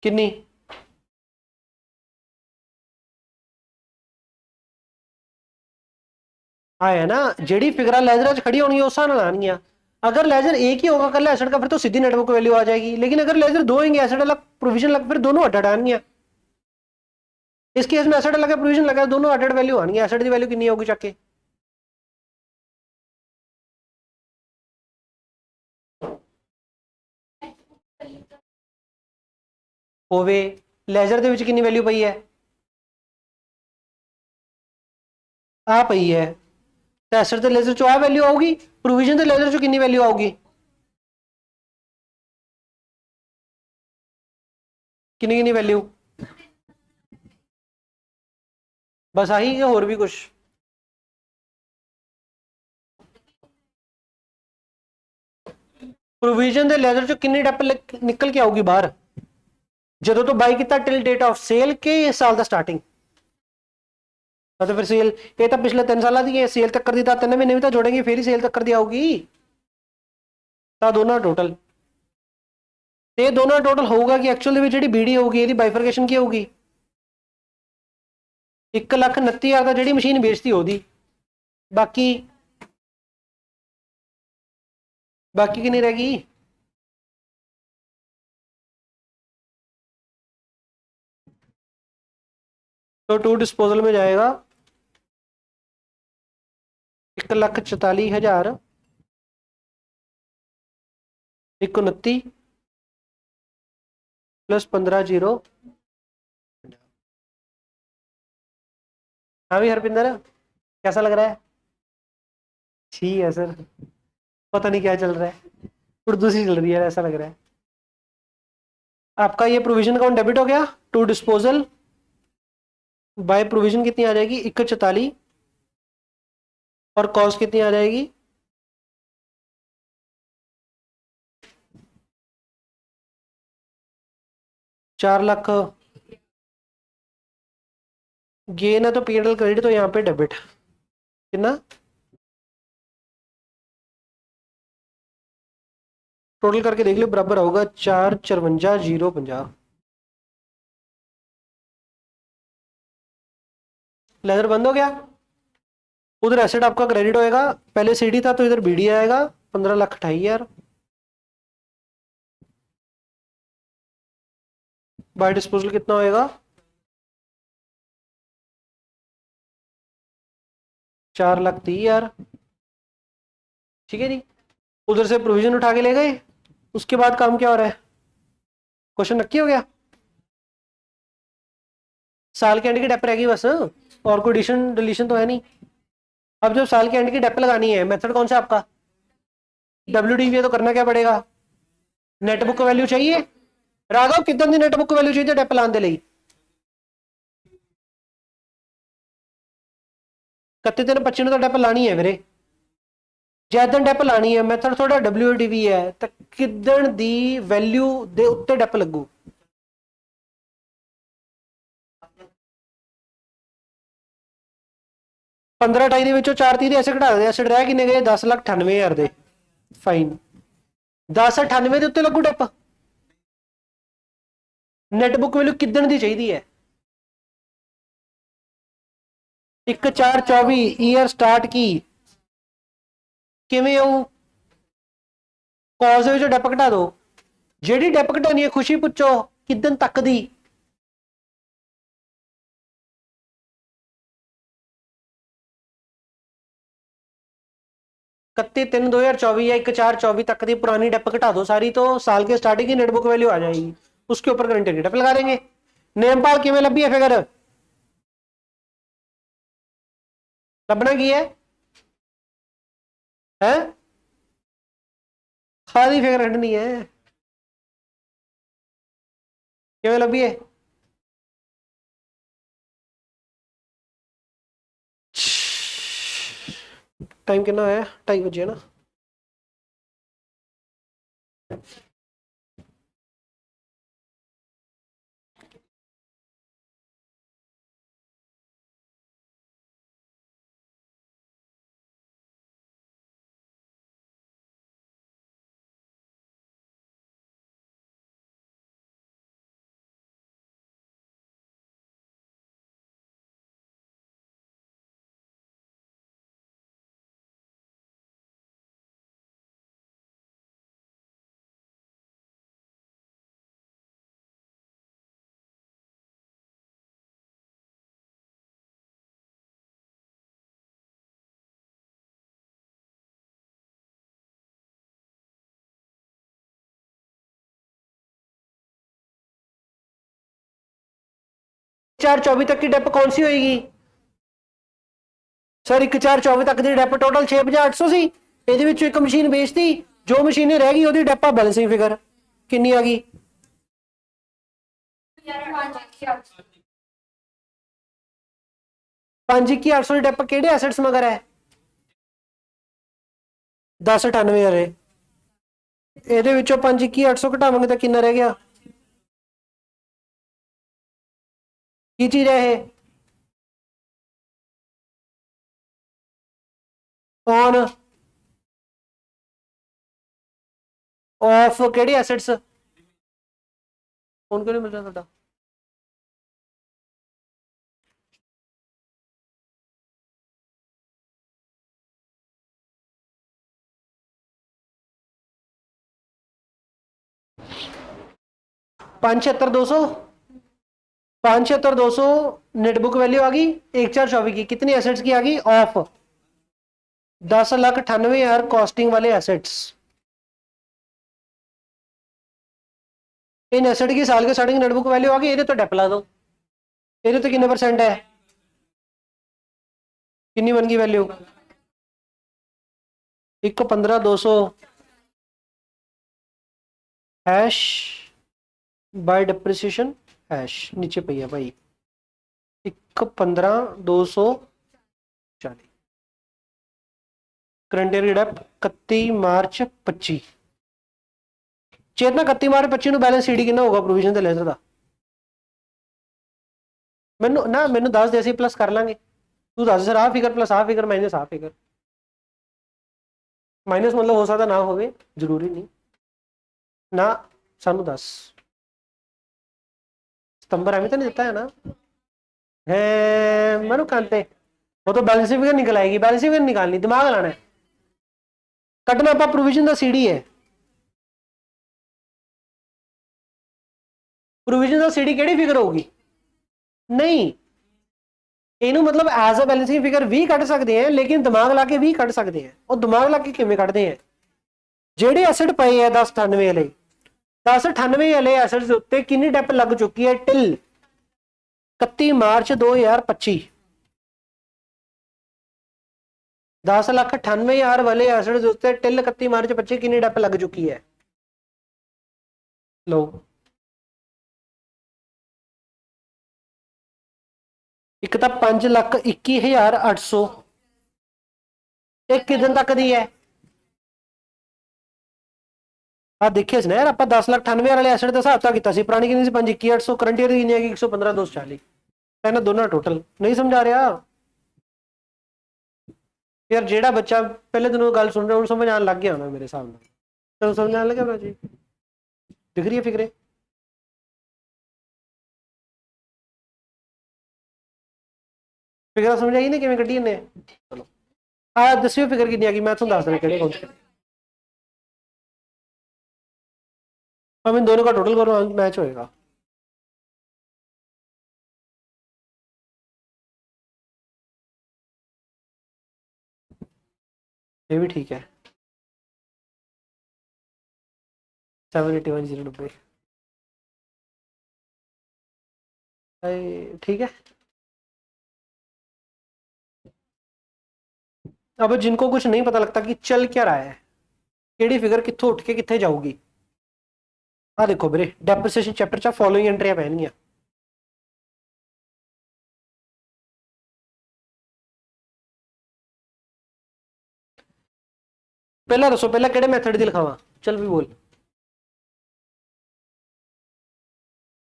Speaker 1: कितनी? हाँ है ना, जेडी फिगर लेजर च खड़ी होनी है उस नाल आनी है। अगर लेजर एक ही होगा कल एसेट का, फिर तो सीधी नेटबुक वैल्यू आ जाएगी। लेकिन अगर लेजर दो होंगे, एसेट अलग प्रोविजन अलग, फिर दोनों अड्ड आनी है। इस केस में एसेट लगा प्रोविजन लगा, दोनों अड्ड वैल्यू आनी है। एसेट की वैल्यू कितनी होगी चक्के? होवे लेजर ਦੇ ਵਿੱਚ ਕਿੰਨੀ ਵੈਲਿਊ ਪਈ ਹੈ? ਆ ਪਈ ਹੈ। ਤੇ ਐਸਟ ਤੇ ਲੇਜ਼ਰ ਚੋਂ ਆ ਵੈਲਿਊ ਆਊਗੀ, ਪ੍ਰੋਵੀਜ਼ਨ ਤੇ ਲੇਜ਼ਰ ਚੋਂ ਕਿੰਨੀ ਵੈਲਿਊ ਆਊਗੀ? ਕਿੰਨੀ ਕਿੰਨੀ ਵੈਲਿਊ? ਬਸ ਆਹੀ ਜਾਂ ਹੋਰ ਵੀ ਕੁਝ? ਪ੍ਰੋਵੀਜ਼ਨ ਦੇ ਲੇਜ਼ਰ ਚੋਂ ਕਿੰਨੀ ਡੈਪ ਨਿਕਲ ਕੇ ਆਊਗੀ ਬਾਹਰ ਜਦੋਂ ਤੋਂ ਬਾਈ ਕੀਤਾ टिल डेट ऑफ सेल के साल ਦਾ ਸਟਾਰਟਿੰਗ? तो फिर सेल ये तो पिछले 3 साल दी है, सेल तक कर दी था 3 महीने भी तो जोड़ेंगे फिर ही सेल तक कर दी आऊगी। तो दोनों टोटल ते दोनों टोटल होगा कि एक्चुअल में जी बीडी होगी ये बाइफरकेशन की होगी 1,29,000 का जी मशीन बेचती होगी। बाकी बाकी कितनी रहेगी? तो 2 डिस्पोजल में जाएगा 1,44,000 129 प्लस 15 जीरो। हाँ भी हरपिंदर कैसा लग रहा है? ठीक है सर, पता नहीं क्या चल रहा है, उर्दू सी चल रही है ऐसा लग रहा है। आपका ये प्रोविजन अकाउंट डेबिट हो गया। टू डिस्पोजल बाय प्रोविजन कितनी आ जाएगी? 1,44 और कॉस्ट कितनी आ जाएगी? 4 लाख। गेन है तो पीएनएल क्रेडिट, तो यहाँ पे डेबिट कितना? टोटल करके देख लो, बराबर होगा 4,54,050। लेजर बंद हो गया। उधर एसेट आपका क्रेडिट होएगा, पहले सीडी था तो इधर बीडी आएगा 15,28,000। बाय डिस्पोजल कितना होएगा? 4,30,000। ठीक है जी। उधर से प्रोविजन उठा के ले गए, उसके बाद काम क्या हो रहा है? क्वेश्चन नक्की हो गया। साल के एंड की डेप रहेगी बस, और कोई एडिशन डिलीशन तो है नहीं। अब जब साल के एंड की डेप लगानी है, मेथड कौन सा आपका? WDV। तो करना क्या पड़ेगा? नेटबुक वैल्यू चाहिए। राघव कितने दिन नेटबुक वैल्यू चाहिए डेप लाने के लिए? कत्ते दिन 25 तो डेप लानी है मेरे। जैदन डेप लानी है, मेथड थोड़ा WDV है, तो किदन दी वैल्यू दे उत्ते डेप लगू? पंद्रह 28 4,30 ऐसे घटा दे। एसिड रह किन्ने गए? 10,98,000 दे। फाइन 10,98 उत्ते लगू डेप। नेटबुक वैल्यू किदन दी चाहिए है? 1/4/24 ईयर स्टार्ट की किवें आऊ? कॉज डेप घटा दो। जेडी डेप घटानी है खुशी पुछो किदन तक दी? इकती 3/2024 या 1/4/24 तक की पुरानी डेप घटा दो सारी, तो साल के स्टार्टिंग की नेटबुक वैल्यू आ जाएगी। उसके ऊपर करंट डेप लगा देंगे। नेमपाल किवें लभी है फिगर? लभना की है? खाली फिगर कटनी है। किवें लभी है? टाइम कितना है, 2:30 बजे है ना। चार 24 तक की डेप कौन सी होएगी सर? 1/4/24 तक ਦੀ ਡੈਪ ਟੋਟਲ 6,800 ਸੀ। ਇਹਦੇ ਵਿੱਚੋਂ ਇੱਕ ਮਸ਼ੀਨ ਵੇਚਤੀ, ਜੋ ਮਸ਼ੀਨ ਰਹਿ ਗਈ ਉਹਦੀ ਡੈਪਾ ਬੈਲੈਂਸਿੰਗ ਫਿਗਰ ਕਿੰਨੀ ਆ ਗਈ? 5,800 ਦੀ ਡੈਪ ਕਿਹੜੇ ਐਸੈਟਸ ਮਗਰ ਹੈ? 1098 ਵਾਲੇ। ਇਹਦੇ ਵਿੱਚੋਂ 5,800 ਘਟਾਵਾਂਗੇ ਤਾਂ ਕਿੰਨਾ ਰਹਿ ਗਿਆ? ਕੀ ਚੀਜ਼ ਹੈ ਇਹ? ऑन ऑफ केड़ी एसेट्स ऑन क्यों नहीं मिल रहा ਤੁਹਾਡਾ? पांच 5,76,200 नेटबुक वैल्यू आ गई 1/4/24 की। कितनी एसेट्स की आ गई? ऑफ 10,98,000 कॉस्टिंग वाले एसेट्स। इन एसेट की साल के स्टार्टिंग नेटबुक वैल्यू आ गई। ये तो डेप ला दो, ये तो कितने परसेंट है? कितनी बन गई वैल्यू? 1,15,200 हैश बाय डिप्रिसिएशन हैश नीचे पई है भाई 1,15,240। करंट ईयर डेप 31 मार्च 25। चेतना 31 मार्च 25 ਨੂੰ बैलेंस सीडी कितना होगा प्रोविजन ਦੇ ਲੈਜ਼ਰ ਦਾ? ਮੈਨੂੰ ਦੱਸ ਦੇ, ਅਸੀਂ ਪਲੱਸ ਕਰ ਲਾਂਗੇ। ਤੂੰ ਦੱਸ ਸਰ ਆਹ ਫਿਗਰ ਪਲੱਸ ਆਹ ਫਿਗਰ ਮਾਈਨਸ ਆਹ ਫਿਗਰ। ਮਾਈਨਸ मतलब हो सकता ना होवे, जरूरी नहीं ना। सानू दस सितंबर एवं तो नहीं दिता है ना है मनु कांते। वो तो बैलेंस फिगर निकल आएगी, बैलेंस फिगर निकालनी, दिमाग लाना है। कटना आप प्रोविजन का सीडी है। प्रोविजन का सीडी केड़ी फिगर होगी? नहीं, इनू मतलब एज अ बैलेंसिंग फिगर भी कट सकते हैं, लेकिन दिमाग ला के भी कट सकते हैं। और दिमाग ला के किवें कटते हैं? जेडे एसेट पे है 1098 वाले, 1098 वाले एसेट के उत्ते कितनी डेप लग चुकी है टिल 31 मार्च 2025। 10,98,000 वाले एसेट के उत्ते टिल 31 मार्च 25 कितनी डेप लग चुकी है? लो एक तो 5,21,800 एक कितने तक दी है? हाँ देखिए ना यार, आप 10,98,000 वाले एसेट का हिसाब किया सी। पुरानी कितनी सी? 5,21,800। करंट ईयर कितनी है? 115,240। कहना दोनों टोटल नहीं समझा रहा यार। जेड़ा बच्चा पहले दिन गल सुन रहा हूँ समझ आने लग गया होना मेरे हिसाब से। चलो समझ आने लगे जी, दिख रही है फिक्रे? फिगर समझ आई ना किवें कड्डी ने? चलो आ दसियो फिगर कितनी आ गई, मैं तुहानू दस देना किहड़े कौन से। हम इन दोनों का टोटल करो, मैच होएगा। ये भी ठीक है। 781,090 ठीक है। अब जिनको कुछ नहीं पता लगता कि चल क्या रहा है, केड़ी फिगर कित्थों उठ के कित्थे जाऊगी, आ देखो वीरे डेप्रिसिएशन चैप्टर च फॉलोइंग एंट्रियां पैणगियां। पहला दसो पहला केड़े मैथड दी लिखावा, चल भी बोल।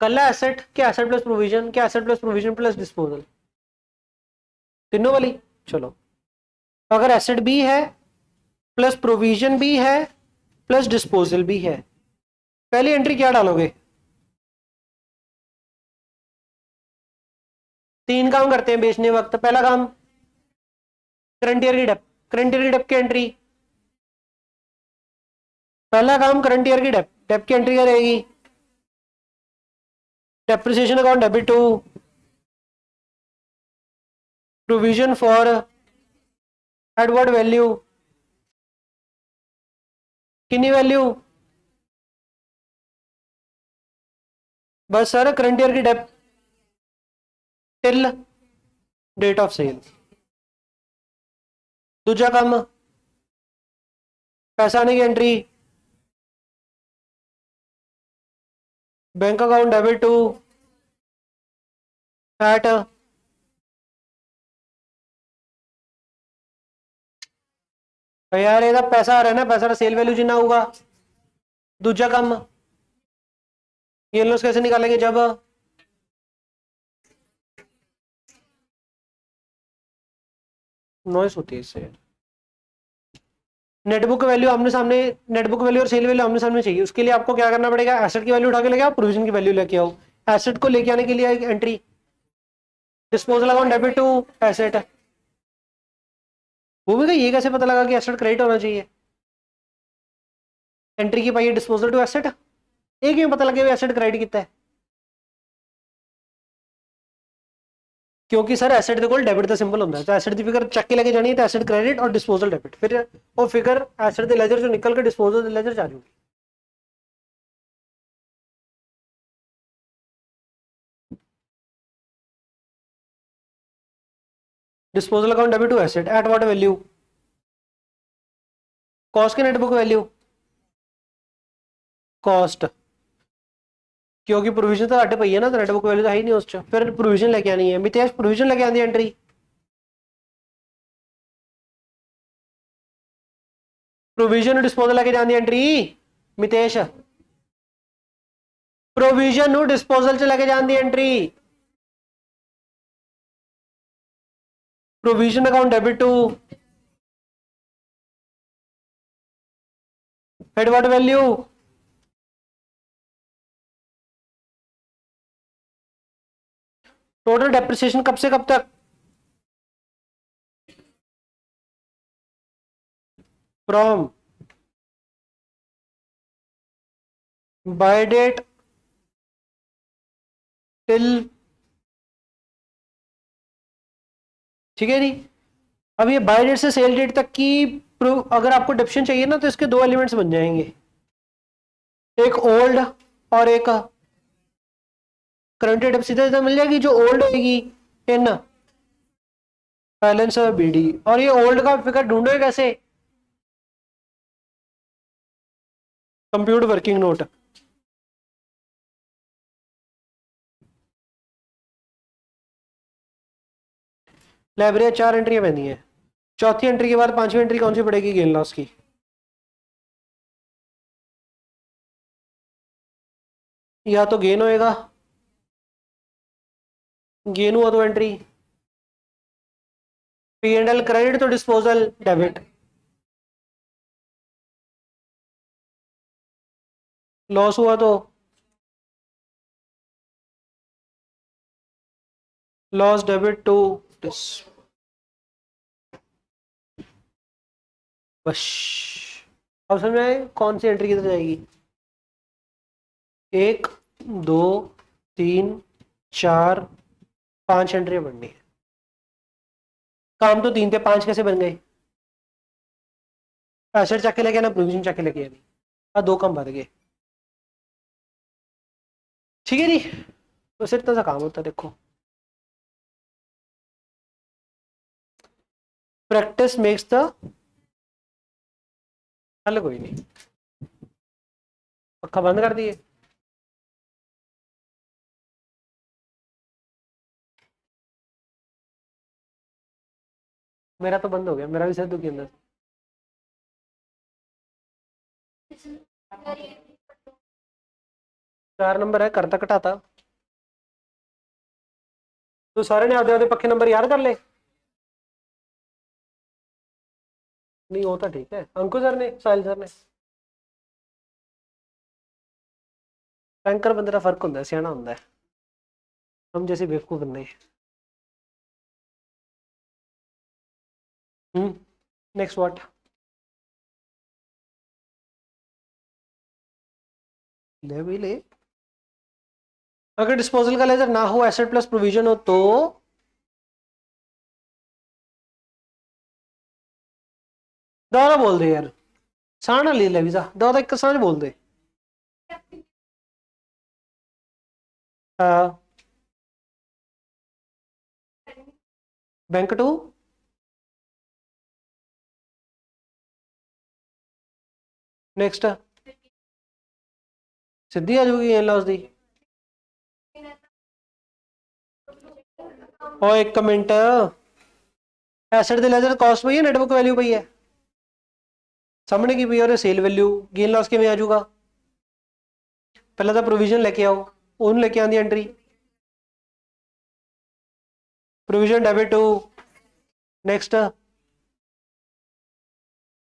Speaker 1: कला एसेट क्या, एसेट प्लस प्रोविजन क्या, asset plus provision plus disposal, तीनों वाली। चलो अगर एसेट भी है प्लस प्रोविजन भी है प्लस डिस्पोजल भी है, पहली एंट्री क्या डालोगे? तीन काम करते हैं बेचने वक्त। पहला काम करंट ईयर की डेप, करंट ईयर की डेप की एंट्री, पहला काम करंट ईयर की डेप, डेप की एंट्री क्या रहेगी? Depreciation account debit to provision for at what value, कितनी वैल्यू? बस सर करंट ईयर की dep till date of sale. दूसरा काम पैसा आने की entry, bank account debit to at यार ये पैसा आ रहा है ना, पैसा सेल वैल्यू जितना होगा। दूसरा काम ये लॉस कैसे निकालेंगे? जब नॉइस होती है इससे। नेटबुक वैल्यू आमने सामने, नेटबुक वैल्यू और सेल वैल्यू आमने सामने चाहिए। उसके लिए आपको क्या करना पड़ेगा? एसेट की वैल्यू उठा के लेके आओ, प्रोविजन की वैल्यू लेके आओ। एसेट को लेके आने के लिए एक entry disposal account debit to asset. वो भी ये कैसे पता लगा कि एसेट क्रेडिट होना चाहिए? एंट्री की पाई डिस्पोजल टू एसेट, एक ही पता लगे एसेट क्रेडिट कितना है। क्योंकि सर एसेट दे कोल डेबिट का सिंबल होता है, तो एसेट की फिगर चक के लेके जानी है, तो एसेट क्रेडिट और डिस्पोजल डेबिट, फिर वो फिगर एसेट दे लेजर जो निकल के डिस्पोजल दे लेजर जा रही होगी। Disposal account debit to asset at what value? Cost के नेटबुक वैल्यू, कॉस्ट, क्योंकि प्रोविजन तो घट पई है ना, तो नेटबुक वैल्यू तो है ही नहीं उस च। फिर प्रोविजन लेके आनी है, मितेश प्रोविजन लेके आनी एंट्री, प्रोविजन डिस्पोजल लेके जानी एंट्री। मितेश प्रोविजन डिस्पोजल च लेके जानी entry, provision account debit to at what value? Total depreciation कब से कब तक? फ्रॉम बाय डेट टिल, ठीक है जी। अब ये बाय डेट से सेल डेट तक की अगर आपको डेप्शन चाहिए ना, तो इसके दो एलिमेंट्स बन जाएंगे, एक ओल्ड और एक करंट डेट। सीधा सीधा मिल जाएगी, जो ओल्ड होगी इन बैलेंस बीडी, और ये ओल्ड का फिगर ढूंढोगे कैसे? Compute working note. लाइब्रेरी चार एंट्री बनी है, चौथी एंट्री के बाद पांचवी एंट्री कौन सी पड़ेगी? गेन लॉस की। या तो गेन होएगा, गेन हुआ तो entry, P and L credit तो डिस्पोजल डेबिट, लॉस हुआ तो लॉस डेबिट टू डिस। बस अब समझ में आए कौन सी एंट्री किधर जाएगी? एक, दो, तीन, चार, पांच एंट्री बननी है। काम तो तीन थे, पांच कैसे बन गए? एसेट चक के लेके आना, प्रोविजन चक के लेके आनी, दो काम बढ़ गए। ठीक है जी, तो सिर्फ इतना सा काम होता है। देखो प्रैक्टिस मेक्स द, चल कोई नहीं, पक्का बंद कर दिए। मेरा तो बंद हो गया, मेरा भी सर दुखी अंदर। चार नंबर है, करता घटाता। तो सारे ने आधे आधे पक्के नंबर याद कर ले। नहीं होता ठीक है, अंकुर सर ने, साहिल सर ने। रैंकर बंदे का फर्क होता है, सियाना होता है, हम जैसे बेवकूफ करने। Next what? ले भी ले। अगर डिस्पोजल का लेजर ना हो, एसेट प्लस प्रोविजन हो तो दोबारा बोल दे यार, साना ले ले वीजा दोबारा एक सांझ बोल दे। हाँ। बैंक टू नेक्स्ट सीधी आ जाऊगी इन लॉस दी। और एक कमेंट, एसेट दे लेजर कॉस्ट पई है, नेटवर्क वैल्यू पई है सामने की पई है, और सेल वैल्यू गेन लॉस किवें आ जाऊगा? पहले तो प्रोविजन लेके आओ, ओन लेके आंदी entry, provision debit to, next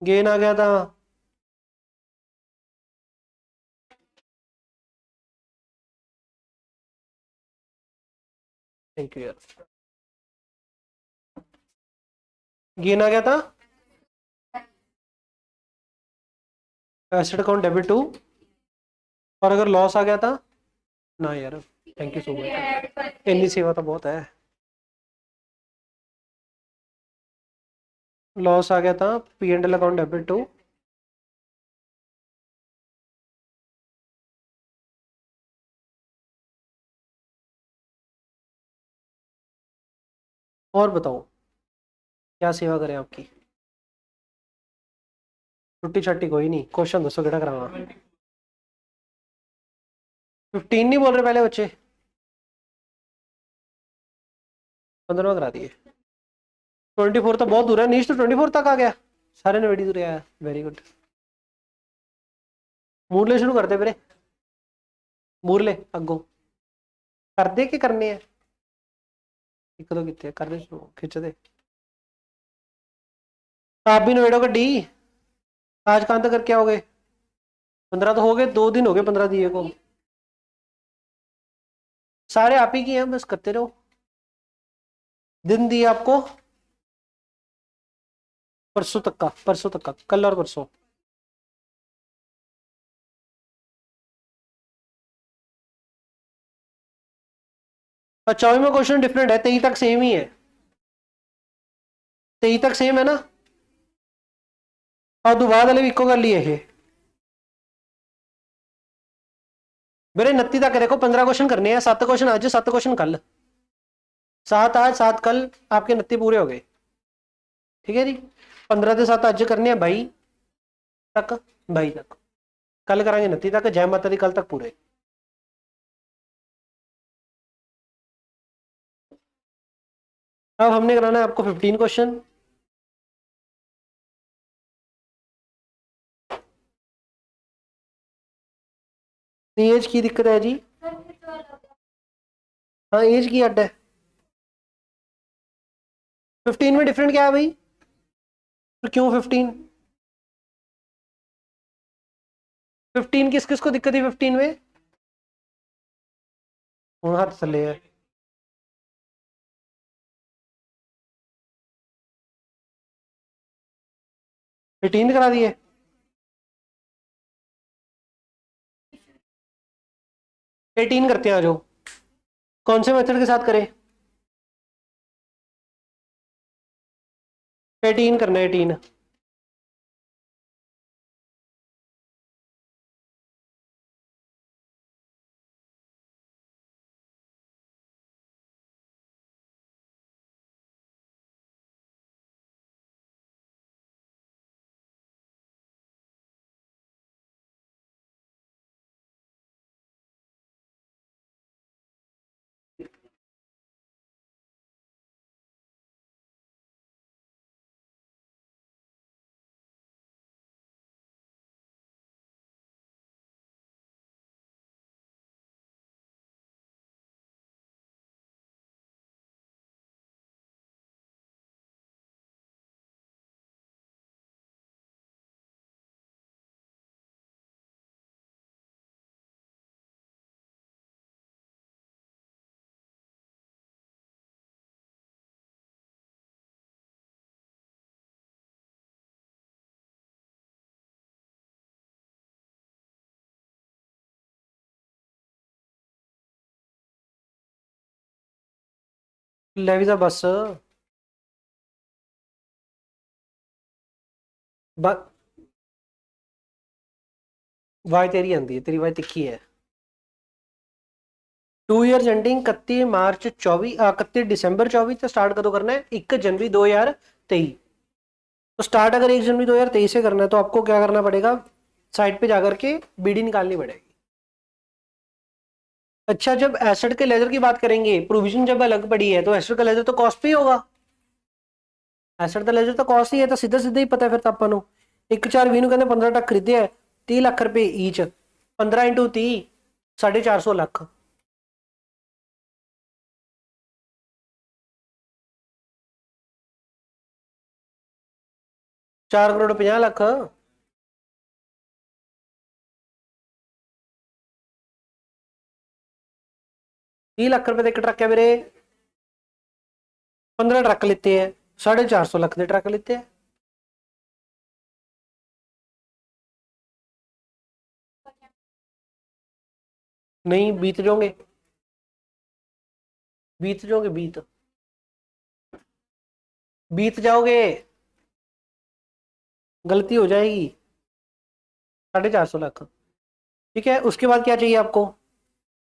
Speaker 1: gain आ गया था। थैंक यू यार। गेन आ गया था, एसेट अकाउंट डेबिट टू, और अगर लॉस आ गया था ना यार, थैंक यू सो मच, इतनी सेवा तो बहुत है। लॉस आ गया था, P and L account debit to, और बताओ क्या सेवा करें आपकी? छुट्टी छट्टी कोई नहीं, क्वेश्चन दसो केड़ा कराना। 15 नहीं बोल रहे पहले बच्चे, 15 करा दिए। 24 तो बहुत दूर है, नीच तो 24 तक आ गया, सारे ने बड़ी दूर आया, वेरी गुड। मूरले शुरू करते फिर, मूरले अगो कर दे के करने हैं, एक दो कितने कर दे शुरू, खिंच दे। आप भी नवेड़ो गड्डी, आज कहां तक करके आओगे? 15 तो हो गए, 2 दिन हो गए 15 दिए को, सारे आप ही की हैं, बस करते रहो। दिन दिए आपको परसों तक का, परसों तक का, कल और परसों। और 24 में क्वेश्चन डिफरेंट है, 23 तक सेम ही है, 23 तक सेम है ना, और दोबारा वाले भी इको कर लिए है मेरे 29 तक देखो, 15 क्वेश्चन करने हैं, 7 क्वेश्चन आज, 7 क्वेश्चन कल, 7 आज 7 कल, आपके 29 पूरे हो गए। ठीक है जी, 15 से 7 आज करने हैं भाई तक, भाई तक कल कराएंगे 29 तक, जय माता दी कल तक पूरे। अब हमने कराना है आपको 15 क्वेश्चन। एज की दिक्कत है जी, हाँ एज की अड्ड है। 15 में डिफरेंट क्या है भाई, तो क्यों 15? 15 किस किस को दिक्कत है 15 में? हाथ चले है, 18 करा दिए। 18 करते हैं आ जाओ, कौन से मेथड के साथ करें? 18 करना है, 18। ਲੈ ਵੀ ਤਾਂ ਬਸ वाई तेरी आंदी है, तेरी वाई तिखी है। 2 ईयर एंडिंग 31 मार्च 24, 31 दिसंबर 24 तो स्टार्ट कदों करना है 1 जनवरी 2023। तो स्टार्ट अगर 1 जनवरी 2023 से करना है तो आपको क्या करना पड़ेगा, साइट पे जाकर के बीडी निकालनी पड़ेगी। अच्छा, जब एसेट के लेजर की बात करेंगे, प्रोविजन जब अलग पड़ी है तो एसेट का लेजर तो कॉस्ट पे ही होगा। एसेट का लेजर तो कॉस्ट ही है, तो सीधा सीधा ही पता है फिर तो अपन 1 4 20 कहते 15 ट्रक खरीदे है, 30 लाख रुपए ईच, 15 × 30 450 लाख। 4 करोड़ 50 लाख। 30 लाख रुपए का एक ट्रक है मेरे, 15 ट्रक लेते हैं, 450 लाख के ट्रक लेते हैं। नहीं बीत जाओगे, बीत जाओगे, बीत जाओगे, गलती हो जाएगी। 450 लाख। ठीक है, उसके बाद क्या चाहिए आपको,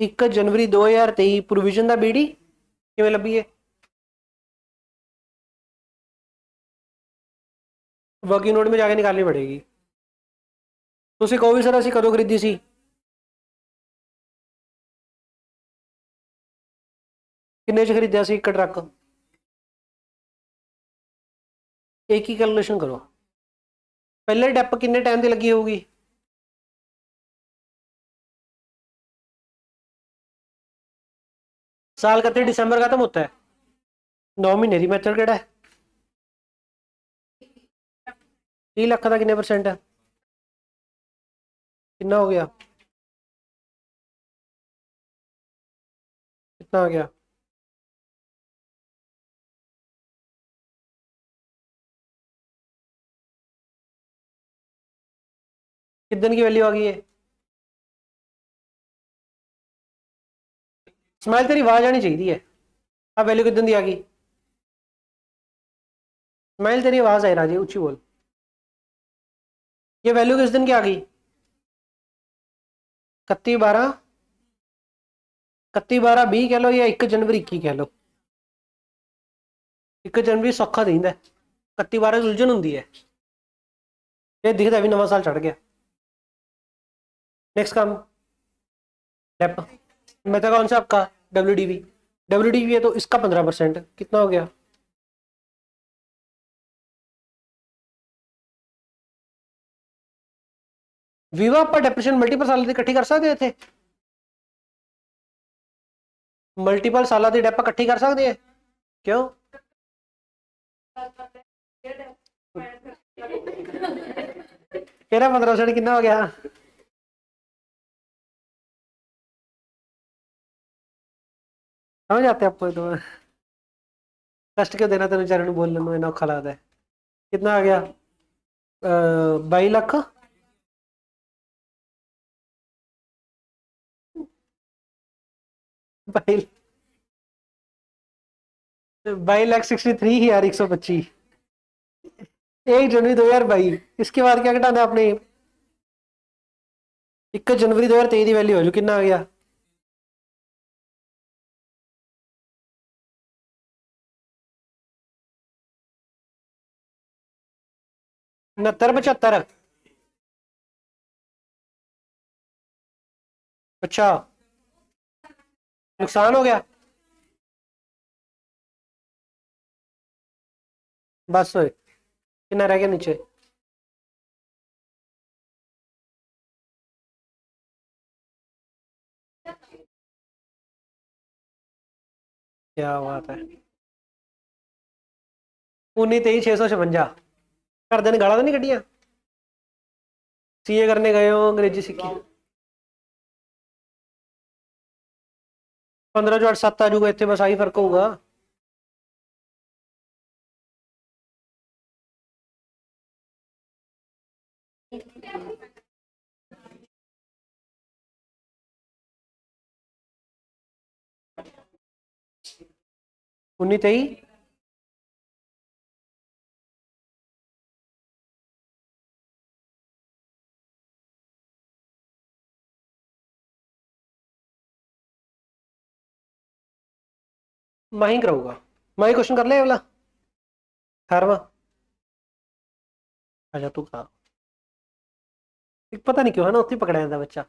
Speaker 1: 1 जनवरी 2023 प्रोविजन दा बीडी किवें लभी है, वर्किंग नोट में जाके निकालनी पड़ेगी। ਤੁਸੀਂ ਕਹੋ ਵੀ ਸਰ ਅਸੀਂ ਕਦੋਂ ਖਰੀਦੀ ਸੀ, ਕਿੰਨੇ ਚ ਖਰੀਦਿਆ ਸੀ ਇੱਕ ਟਰੱਕ, एक ही कैलकुलेशन करो। पहले डेप किन्ने टाइम की लगी होगी, साल 31 दिसंबर खत्म होता है, 9 महीने की मैथड केड़ा है। 30 लाख का किन्ने परसेंट है, कितना हो गया, कितना आ गया, कितने की वैल्यू आ गई है। स्माइल तेरी आवाज आनी चाहिए है, अब वैल्यू कितने की आ गई, स्माइल तेरी आवाज आई राजी ऊंची बोल, ये वैल्यू किस दिन की आ गई, 31 12, 31 12 20 कह लो या 1 जनवरी 21 कह लो, 1 जनवरी सौखा दींदा है, 31 12 उलझन होंगी है, ये दिखता भी नवा साल चढ़ गया। नेक्स्ट काम डेप, मेथा कौन सा आपका WDV, WDV है तो इसका 15% कितना हो गया, विवा आप डेप्रेशन मल्टीपल साल की इकट्ठी कर सकते थे, मल्टीपल साल की डेप इकट्ठी कर सकते हैं, क्यों, तेरा 15% कितना हो गया, समझ आते आपको तो, कष्ट क्यों देना तेरे बेचारे बोलने में इतना औखा लगता है। कितना आ गया, 22 लाख, 22,63,125, 1 जनवरी 2022, इसके बाद क्या घटाना आपने, 1 जनवरी 2023 की वैल्यू हो जो कितना आ गया, 69 75। अच्छा, नुकसान हो गया, बस होए, कितना रह गया नीचे, क्या बात है, 19 23 656, घर ने गाला तो नहीं कटिया, सीए करने गए हो अंग्रेजी सीखी, 15 जो 8 7 आ जाऊगा इतने, बस आई फर्क होगा। 19 23 माही कराऊंगा। माही क्वेश्चन कर ले ये वाला 18वां। अच्छा तू करा। पता नहीं क्यों है ना उत्ती पकड़ा जाता बच्चा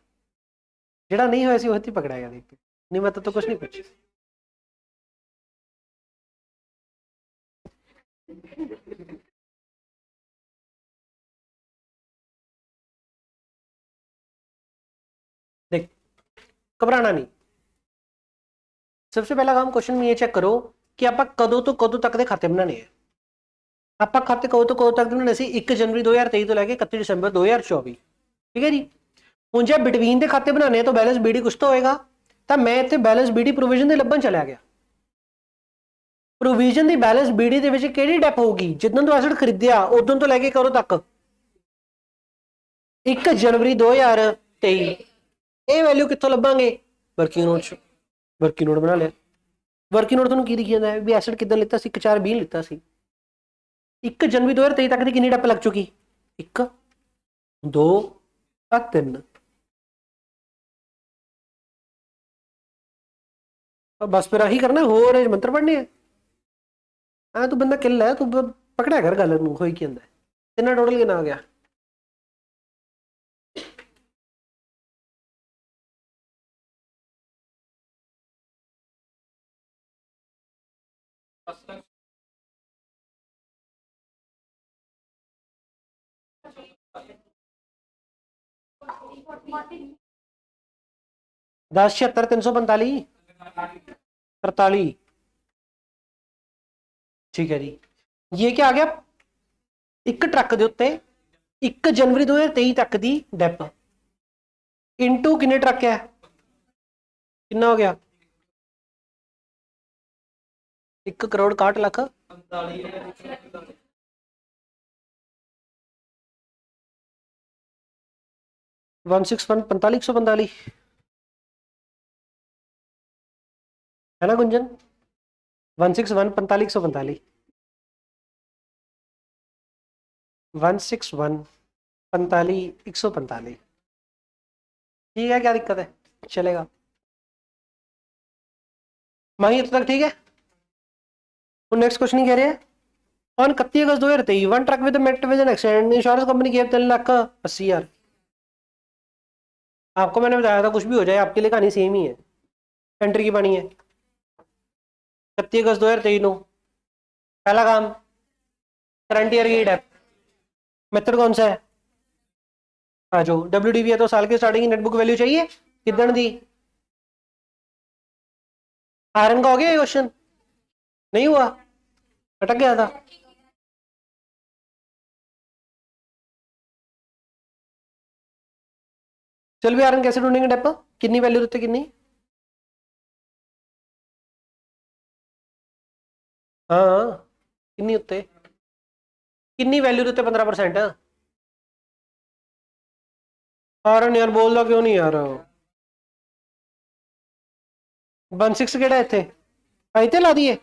Speaker 1: जेड़ा नहीं होया सी उत्ती पकड़ा गया देख के। नहीं मैं तो कुछ नहीं पूछ। देख घबराना नहीं। सबसे पहला काम क्वेश्चन में ये चेक करो कि आप कदों तो कदों तक के खाते बनाने हैं। आप खाते कदों तो कदों तक बनाने सी 1 जनवरी 2023 तो लैके 31 दिसंबर 2024। ठीक है जी। ਹੁਣ ਜੇ ਬਿਟਵੀਨ ਦੇ ਖਾਤੇ ਬਣਾਣੇ ਆ ਤਾਂ ਬੈਲੈਂਸ ਬੀਡੀ ਕੁਛ ਤਾਂ ਹੋਏਗਾ ਤਾਂ ਮੈਂ ਇੱਥੇ ਬੈਲੈਂਸ ਬੀਡੀ ਪ੍ਰੋਵੀਜ਼ਨ ਦੇ ਲੱਭਣ ਚਲਿਆ ਗਿਆ। ਪ੍ਰੋਵੀਜ਼ਨ ਦੀ ਬੈਲੈਂਸ ਬੀਡੀ ਦੇ ਵਿੱਚ ਕਿਹੜੀ ਡੈਪ ਹੋਊਗੀ ਜਿੱਦਣ ਤੋਂ ਐਸਟ ਖਰੀਦਿਆ ਉਦੋਂ ਤੋਂ ਲੈ ਕੇ ਕਦੋਂ ਤੱਕ 1 ਜਨਵਰੀ 2023। ਇਹ ਵੈਲਿਊ ਕਿੱਥੋਂ ਲੱਭਾਂਗੇ ਵਰਕਿੰਗ ਨੋਟ ਚ। ਵਰਕਿੰਗ ਨੋਟ ਬਣਾ ਲਿਆ। ਵਰਕਿੰਗ ਨੋਟ ਤੁਹਾਨੂੰ ਕੀ ਦਿਖੀ ਜਾਂਦਾ ਹੈ ਵੀ ਐਸਟ ਕਿੱਦਾਂ ਲਿੱਤਾ ਸੀ 1/4/20 ਲਿੱਤਾ ਸੀ। 1 ਜਨਵਰੀ 2023 ਤੱਕ ਦੀ ਕਿੰਨੀ ਡੈਪ ਲੱਗ ਚੁੱਕੀ 1 2 3। बस फिर आही करना होर मंत्र पढ़ने हाँ तू बंदा किल है तू पकड़ा कर गल होई की अंदर तेना टोटल कितना आ गया 10 76 345 43। ठीक है जी ये क्या आ गया एक ट्रक के उत्ते 1 जनवरी 2023 तक की डेप इंटू किन्ने ट्रक है कितना हो गया 1 करोड़ 61 लाख 161 45 145 है ना गुंजन 161 45 145 161 45 145। ठीक है क्या दिक्कत है चलेगा माही अब तक ठीक है। नेक्स्ट क्वेश्चन ही कह रहे हैं ऑन 31 अगस्त 2023 one truck with met with an accident insurance company की 3,80,000। आपको मैंने बताया था कुछ भी हो जाए आपके लिए कहानी सेम ही है। एंट्री की पानी है 31 अगस्त 2023 नो पहला काम करंट ईयर की डेप मेथड कौन सा है आ जाओ WDV है तो साल के स्टार्टिंग की नेटबुक वैल्यू चाहिए कितन दी आयरन का हो गया क्वेश्चन नहीं हुआ अटक गया था। चल भी आयरन कैसे ढूंढेंगे डेप कितनी वैल्यू देते कितनी हाँ कितनी उत्ते कितनी वैल्यू देते 15%। आयरन यार बोल दो क्यों नहीं यार 16 केड़ा इत्थे इत्थे ला दिए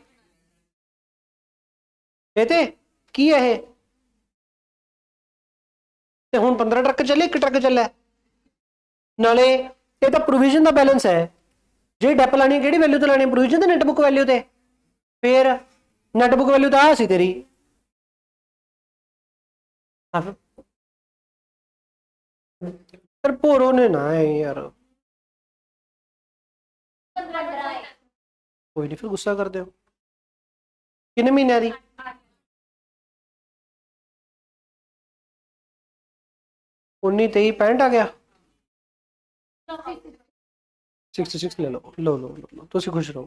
Speaker 1: इत्थे की है ये ते हुण 15 ट्रक चले 1 ट्रक चला नाले ये तो प्रोविजन का बैलेंस है जी डेप लानी कि वैल्यू तो लानी प्रोविजन नेटबुक वैल्यू ते फिर नेटबुक वैल्यू तो आ सी तेरी फिर भोरो ने ना है यार कोई नहीं फिर गुस्सा कर दो किन्ने महीने दी 19 23 65 आ गया 66 ले लो लो लो लो लो तुम खुश रहो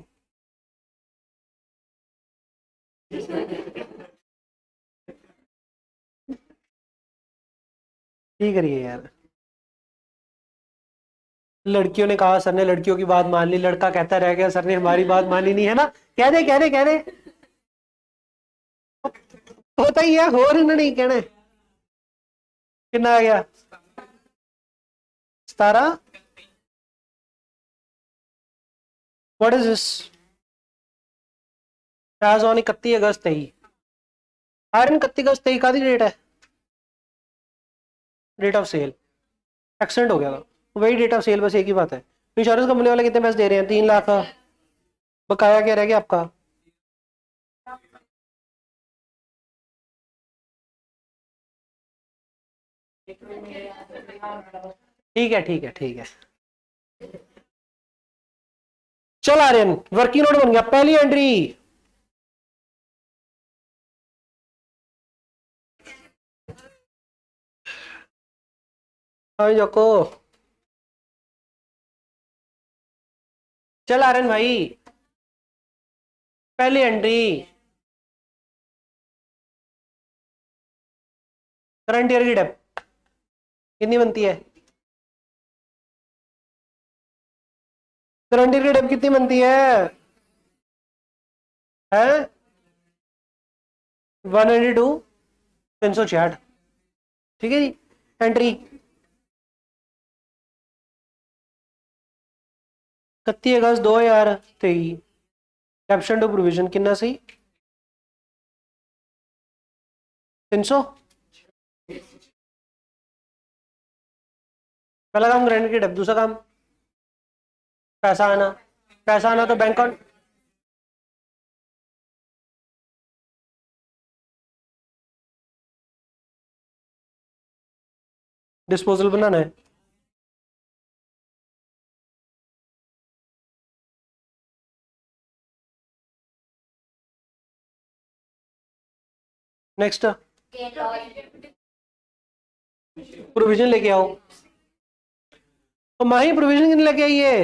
Speaker 1: ठीक करिए यार। लड़कियों ने कहा सर ने लड़कियों की बात मान ली लड़का कहता रह गया सर ने हमारी बात मानी नहीं है ना कह दे कह दे कह दे होता ही है होर इन्हें नहीं कहना कितना आ गया 17। What is this as on 31 अगस्त 23। आयरन 31 अगस्त 23 का डेट है, डेट ऑफ सेल। एक्सीडेंट हो गया था, वही डेट ऑफ सेल, बस एक ही बात है। इंश्योरेंस कंपनी वाले कितने पैसे दे रहे हैं, 3 लाख का। बकाया क्या रह गया आपका? ठीक है ठीक है ठीक है। चल आर्यन, वर्किंग नोट बन गया, पहली एंट्री। हाँ जोको, चल आर्यन भाई, पहली एंट्री करंट ईयर की डेप कितनी बनती है? करंट ईयर की डेप कितनी बनती है? हैं? 192, 366। ठीक है जी। एंट्री 31 अगस्त 2023। कैप्शन टू प्रोविजन कितना सही? 300। पहला काम करंट की डेप, दूसरा काम पैसा आना। पैसा आना तो बैंक अकाउंट, डिस्पोजल बनाना है। नेक्स्ट प्रोविजन लेके आओ। तो माही प्रोविजन कितने लेके आई है?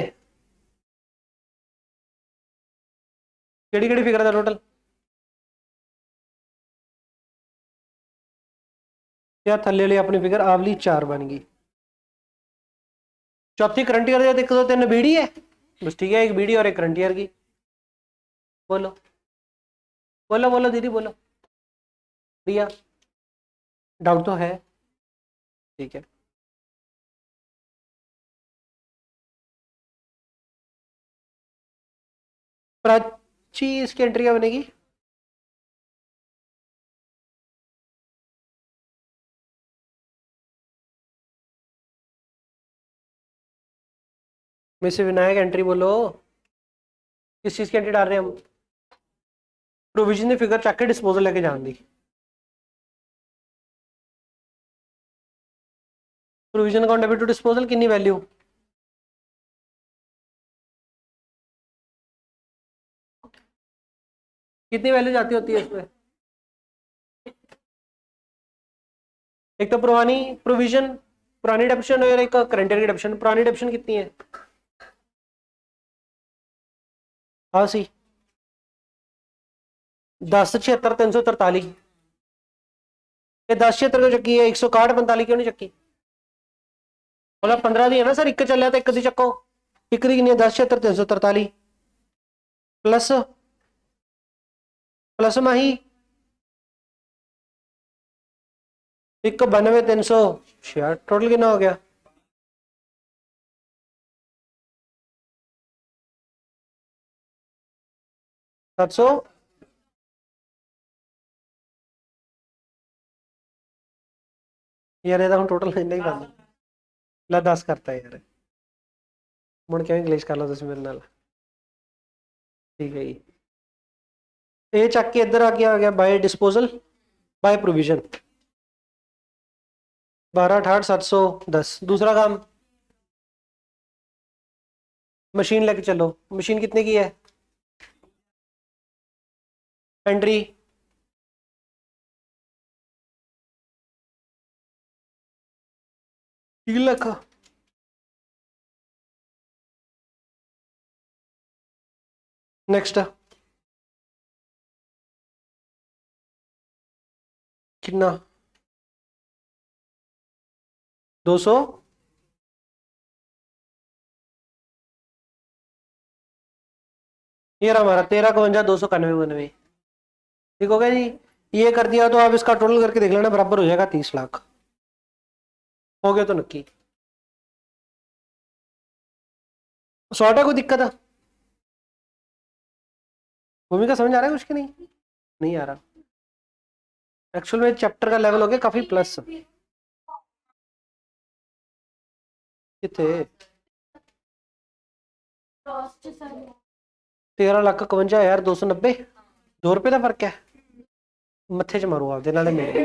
Speaker 1: केड़ी केड़ी फिगर था टोटल? या थल्ले ले अपनी फिगर आवली 4 बन गई। चौथी करंट ईयर एक दो तीन बीडी है, बस ठीक है, एक बीडी और एक करंट ईयर की। बोलो बोलो बोलो दीदी बोलो। प्रिया, डाउट तो है? ठीक है। प्राची इसकी एंट्री क्या बनेगी? मिस विनायक एंट्री बोलो, किस चीज की एंट्री डाल रहे हैं हम? प्रोविजन की फिगर चक के डिस्पोजल लेके जान दी। Provision account debit to disposal कितनी वैल्यू? कितनी वैल्यू जाती होती है इसमें? एक तो पुरानी प्रोविजन, पुरानी डेप्शन और एक करंट ईयर की डेप्शन। पुरानी डेप्शन कितनी है? हाँ सी 10, 76, 343। ये 10, 76 क्यों चक्की है, 161, 45 क्यों नहीं चक्की? बोला 15 दी है ना सर, एक चल तो एक दी चक्को। एक दी कितनी है? 10, 76, 343 प्लस प्लस माही 91, 300। टोटल कितना हो गया? सात सौ। यार ये टोटल नहीं बंद ला 10 करता है यार, मुड़ के इंग्लिश कर लो तुम मेरे नाल। ठीक है जी, ये चक के इधर आ गया बाय डिस्पोजल, बाय प्रोविजन। 12, 68, 710। दूसरा काम मशीन लेके चलो। मशीन कितने की है? एंट्री 3 लाख। नेक्स्ट कितना? 200। ये रहा हमारा 13, 52, 291। ठीक हो गया जी। ये कर दिया तो आप इसका टोटल करके देख लेना, बराबर हो जाएगा 30 लाख। हो गया तो नक्की। सॉर्ट है, कोई दिक्कत है? भूमिका समझ आ रहा है कुछ कि नहीं? नहीं आ रहा। एक्चुअल में चैप्टर का लेवल हो गया काफी प्लस। कितने? 13,51,290। 2 रुपए का फर्क है। मत्थे च मारू आपदे नाले मेरे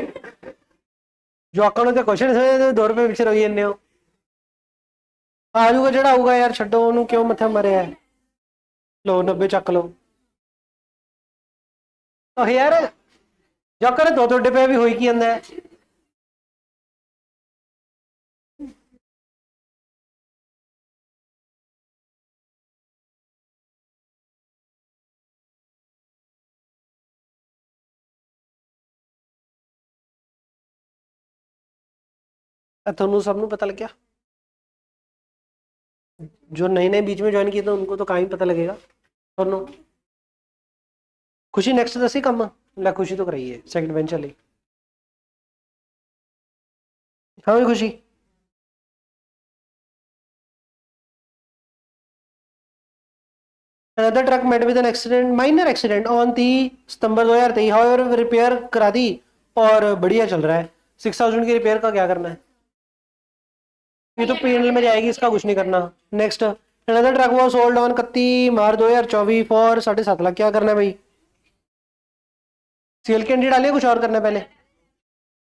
Speaker 1: जो आका ने क्वेश्चन समझे 2 रुपए पिछे रही जन्ने हो। आजूगा जड़ा आऊगा यार छड्डो ओनू क्यों मत्था मरे है। लो 90 ਚੱਕ ਲਓ। ਉਹ ਯਾਰ ਜੋ ਕਰ ਦੋ ਤੁਹਾਡੇ ਪੇ ਵੀ ਹੋਈ ਕੀ ਜਾਂਦਾ ਹੈ। ਤੁਹਾਨੂੰ सब ਨੂੰ पता लग गया। जो नए नए बीच में ज्वाइन किए थे उनको तो कहाँ ही पता लगेगा। ਤੁਹਾਨੂੰ खुशी नेक्स्ट दसी कम ला खुशी तो कराई है सेकंड बेंच वाली। हाँ भी खुशी another truck met with an accident minor accident on 30 September 2023 however repair करा दी और बढ़िया चल रहा है। 6000 की रिपेयर का क्या करना है। ये तो पीएनएल में जाएगी इसका कुछ नहीं करना। Next another truck was sold on 31 March 2024 for 7.5 lakh. क्या करना है भाई। सीएल के एंड डालिए कुछ और करना है पहले।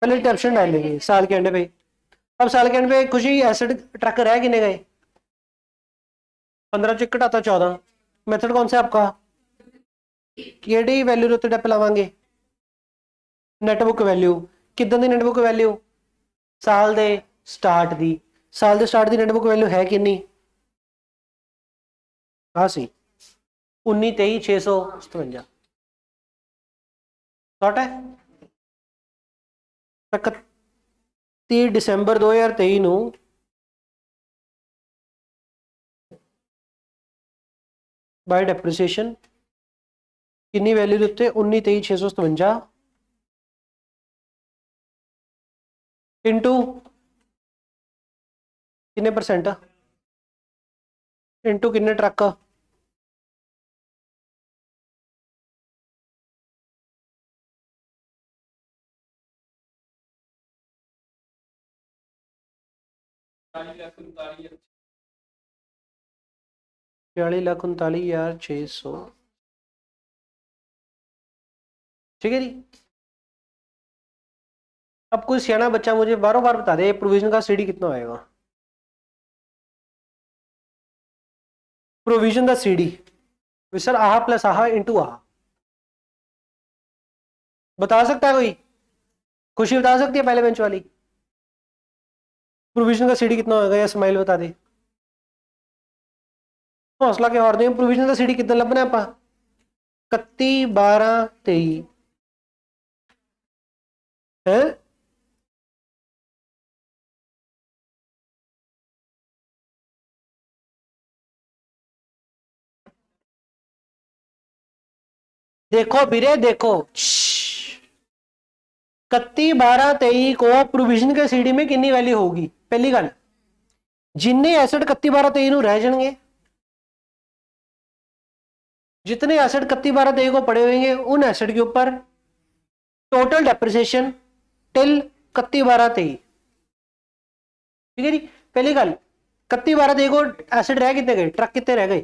Speaker 1: पहले कैप्शन डालेंगे साल के एंड पे। अब साल के एंड पे खुशी एसिड ट्रक रह किने गए 15 चिकट आता 14। मेथड कौन सा है आपका केडी वैल्यू उत्ते डेप लावांगे नेटबुक वैल्यू किदां दी नेटबुक वैल्यू साल दे स्टार्ट दी। साल they start the net book value है कितनी हाँ सी 19,23,657 शॉर्ट है। 31 दिसंबर 2023 ਨੂੰ बाय डेप्रिसिएशन कितनी वैल्यू ਦੇ ਉੱਤੇ 19,23,657 इनटू कितने परसेंट इनटू कितने ट्रक 40,39,600 ठीक है जी। अब कोई सियाना बच्चा मुझे बारों बार बता दे प्रोविजन का सीडी कितना आएगा। प्रोविजन का सीडी सर आहा प्लस आहा इंटू आहा बता सकता है कोई। खुशी बता सकती है पहले बेंच वाली प्रोविजन का सीडी कितना होगा या स्माइल बता दे। हौसला के और दें प्रोविजन का सीडी कितना लभना है 31 12 23 है। देखो बीरे देखो 31 12 23 को प्रोविजन के सीडी में कितनी वैल्यू होगी। पहली गल जिन्ने एसेट 31 12 23 रह जाएंगे जितने एसेट 31 12 23 को पड़े होंगे उन एसेट के ऊपर टोटल डेप्रिसिएशन टिल 31 12 23 ठीक है जी। पहली गल 31 12 23 को एसेट रह कितने गए ट्रक कितने रह गए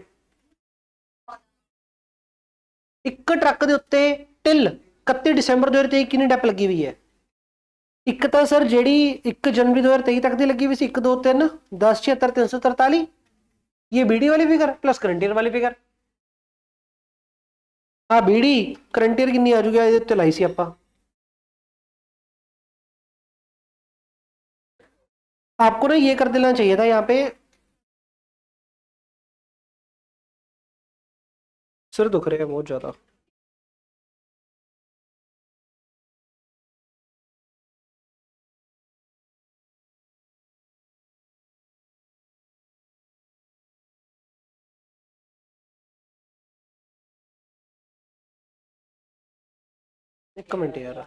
Speaker 1: एक ट्रक के उत्ते टिल 31 दिसंबर 2023 कितनी डेप लगी हुई है। एक तो सर जी 1 जनवरी 2023 तक की लगी हुई सी 1 2 3 10 76 343 ये बीडी वाली फिगर प्लस करंट ईयर वाली फिगर। हाँ बीडी करंट ईयर कितनी आ जाएगी ये उत्ते लाई सी आपां। आपको ना ये कर देना चाहिए था यहाँ पे सिर दुख रहे हैं बहुत ज्यादा। एक कमेंट यार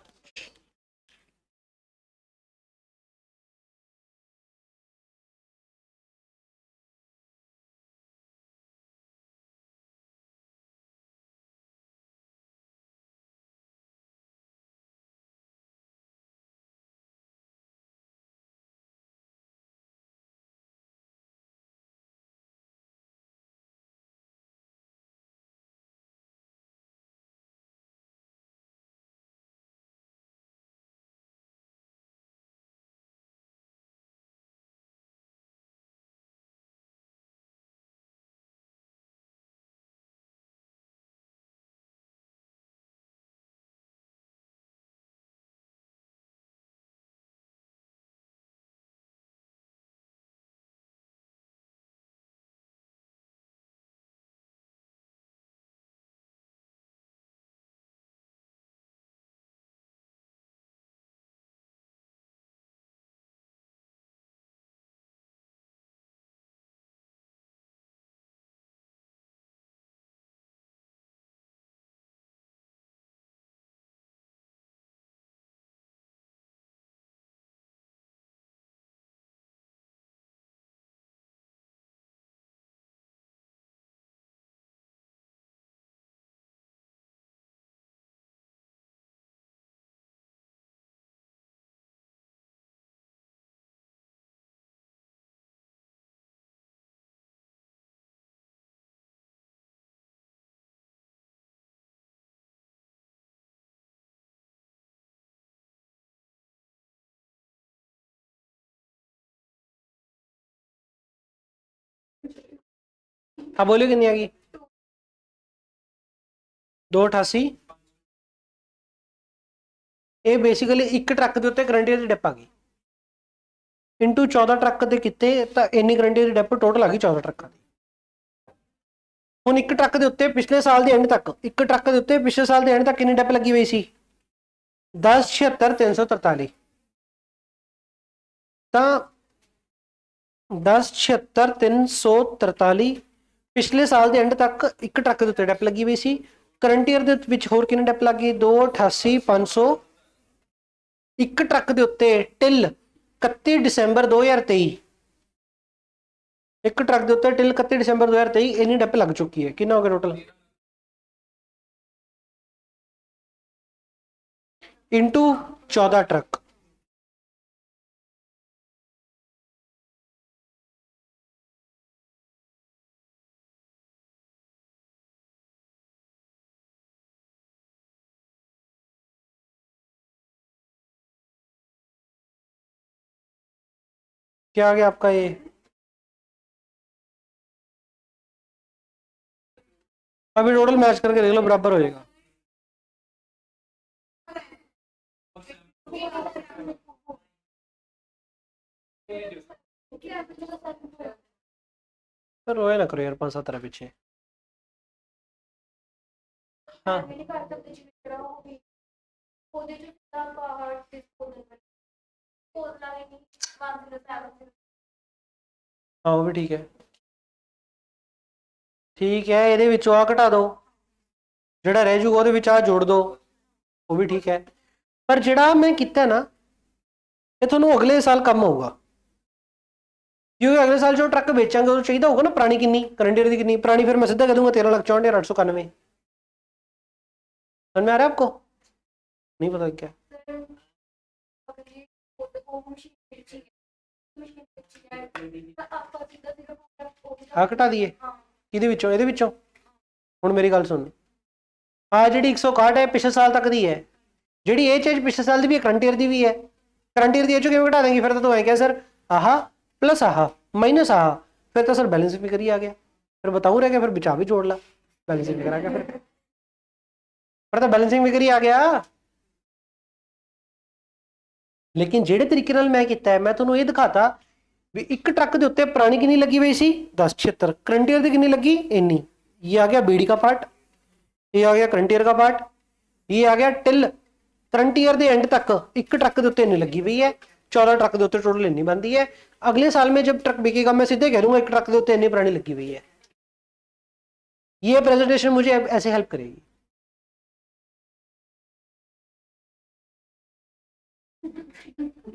Speaker 1: हाँ बोलिए कितनी आ गई? 288। ਇਹ ਬੇਸਿਕਲੀ ਇੱਕ ਟਰੱਕ ਦੇ ਉੱਤੇ ਕਰੰਟ ਦੀ ਡੈਪ ਆ ਗਈ ਇਨਟੂ 14 ਟਰੱਕ ਦੇ ਕਿਤੇ ਤਾਂ ਇੰਨੀ ਕਰੰਟ ਦੀ ਡੈਪ ਟੋਟਲ ਆ ਗਈ 14 ਟਰੱਕਾਂ ਦੀ। ਹੁਣ ਇੱਕ ਟਰੱਕ ਦੇ ਉੱਤੇ ਪਿਛਲੇ ਸਾਲ ਦੇ ਐਂਡ ਤੱਕ ਇੱਕ ਟਰੱਕ ਦੇ ਉੱਤੇ ਪਿਛਲੇ ਸਾਲ ਦੇ ਐਂਡ ਤੱਕ ਕਿੰਨੀ ਡੈਪ ਲੱਗੀ ਹੋਈ ਸੀ? 10,76,343। ਤਾਂ 10,76,343 ਪਿਛਲੇ ਸਾਲ ਦੇ ਐਂਡ ਤੱਕ ਇੱਕ ਟਰੱਕ ਦੇ ਉੱਤੇ ਡੈਪ ਲੱਗੀ ਹੋਈ ਸੀ। ਕਰੰਟ ਈਅਰ ਦੇ ਵਿੱਚ ਹੋਰ ਕਿੰਨੀ ਡੈਪ ਲੱਗੀ? 2,88,500 ਇੱਕ ਟਰੱਕ ਦੇ ਉੱਤੇ ਟਿਲ 31 ਦਸੰਬਰ 2023 ਇੱਕ ਟਰੱਕ ਦੇ ਉੱਤੇ ਟਿਲ 31 ਦਸੰਬਰ 2023 ਇੰਨੀ ਡੈਪ ਲੱਗ ਚੁੱਕੀ ਹੈ। ਕਿੰਨਾ ਹੋ ਗਿਆ ਟੋਟਲ? Into 14 truck. क्या आ गया आपका ये? अभी टोटल मैच करके देख लो, बराबर हो जाएगा। तो रोए ना करो यार 5-7 तरह पीछे। हाँ हाँ वो भी ठीक है। ठीक है ਇਹਦੇ ਵਿੱਚੋਂ ਆ ਘਟਾ ਦਿਓ, ਜਿਹੜਾ ਰਹਿ ਜੂਗਾ ਉਹਦੇ ਵਿੱਚ ਆ ਜੋੜ ਦਿਓ, ਉਹ ਵੀ ਠੀਕ ਹੈ। ਪਰ ਜਿਹੜਾ ਮੈਂ ਕੀਤਾ ਨਾ ਇਹ ਤੁਹਾਨੂੰ ਅਗਲੇ ਸਾਲ ਕੰਮ ਆਊਗਾ, क्योंकि अगले साल जो ट्रक बेचांगे तो चाहिए होगा ना पुरानी किन्नी करंट ईयर की किन्नी पुरानी, फिर मैं सीधा कह दूंगा 13,64,891। समझ में आ रहा है आपको? नहीं पता क्या? ਆ ਘਟਾ ਦਈਏ ਕਿਹਦੇ ਵਿੱਚੋਂ? ਇਹਦੇ ਵਿੱਚੋਂ। ਹੁਣ ਮੇਰੀ ਗੱਲ ਸੁਣ, ਆ ਜਿਹੜੀ 161 ਹੈ ਪਿਛਲੇ ਸਾਲ ਤੱਕ ਦੀ ਹੈ, ਜਿਹੜੀ ਇਹ ਚੀਜ਼ ਪਿਛਲੇ ਸਾਲ ਦੀ ਵੀ ਹੈ, ਕਰੰਟ ਈਅਰ ਦੀ ਵੀ ਹੈ। करंट ईयर ਦੀ ਚੋਂ ਕਿਵੇਂ ਘਟਾ ਦੇंगे? फिर तो है क्या सर, आहा प्लस आहा माइनस आहा, फिर तो सर बैलेंस फिगर ही आ गया। फिर बताऊँ रह गया, फिर बचा भी जोड़ ला, बैलेंसिंग फिगर आ गया। फिर तो बैलेंसिंग फिगर ही आ गया। लेकिन ਜਿਹੜੇ ਤਰੀਕੇ ਨਾਲ ਮੈਂ ਕੀਤਾ ਹੈ, ਮੈਂ ਤੁਹਾਨੂੰ ਇਹ ਦਿਖਾਤਾ ਵੀ ਇੱਕ ਟਰੱਕ ਦੇ ਉੱਤੇ ਪੁਰਾਣੀ ਕਿੰਨੀ ਲੱਗੀ ਹੋਈ ਸੀ? 10,76। ਕਰੰਟ ईयर ਦੀ ਕਿੰਨੀ ਲੱਗੀ? ਇੰਨੀ। ये आ गया बीडी का पार्ट, ये आ गया करंट ईयर का पार्ट, ये आ गया टिल करंट ईयर ਦੇ एंड तक ਇੱਕ ट्रक ਦੇ ਉੱਤੇ ਇੰਨੀ ਲੱਗੀ हुई है। 14 ट्रक ਦੇ ਉੱਤੇ टोटल ਇੰਨੀ बनती है। अगले साल में जब ट्रक बिकेगा मैं सीधे कह दूंगा एक ट्रक के उत्ते इतनी पुरानी लगी हुई है। ये प्रेजेंटेशन मुझे ऐसे हेल्प करेगी।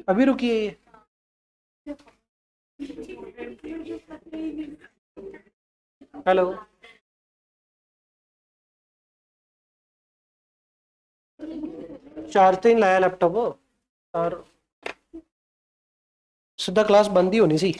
Speaker 1: अभी रुकिए, हेलो चार्ज तो नहीं लाया लैपटॉप और सीधा क्लास बंद ही होनी सी।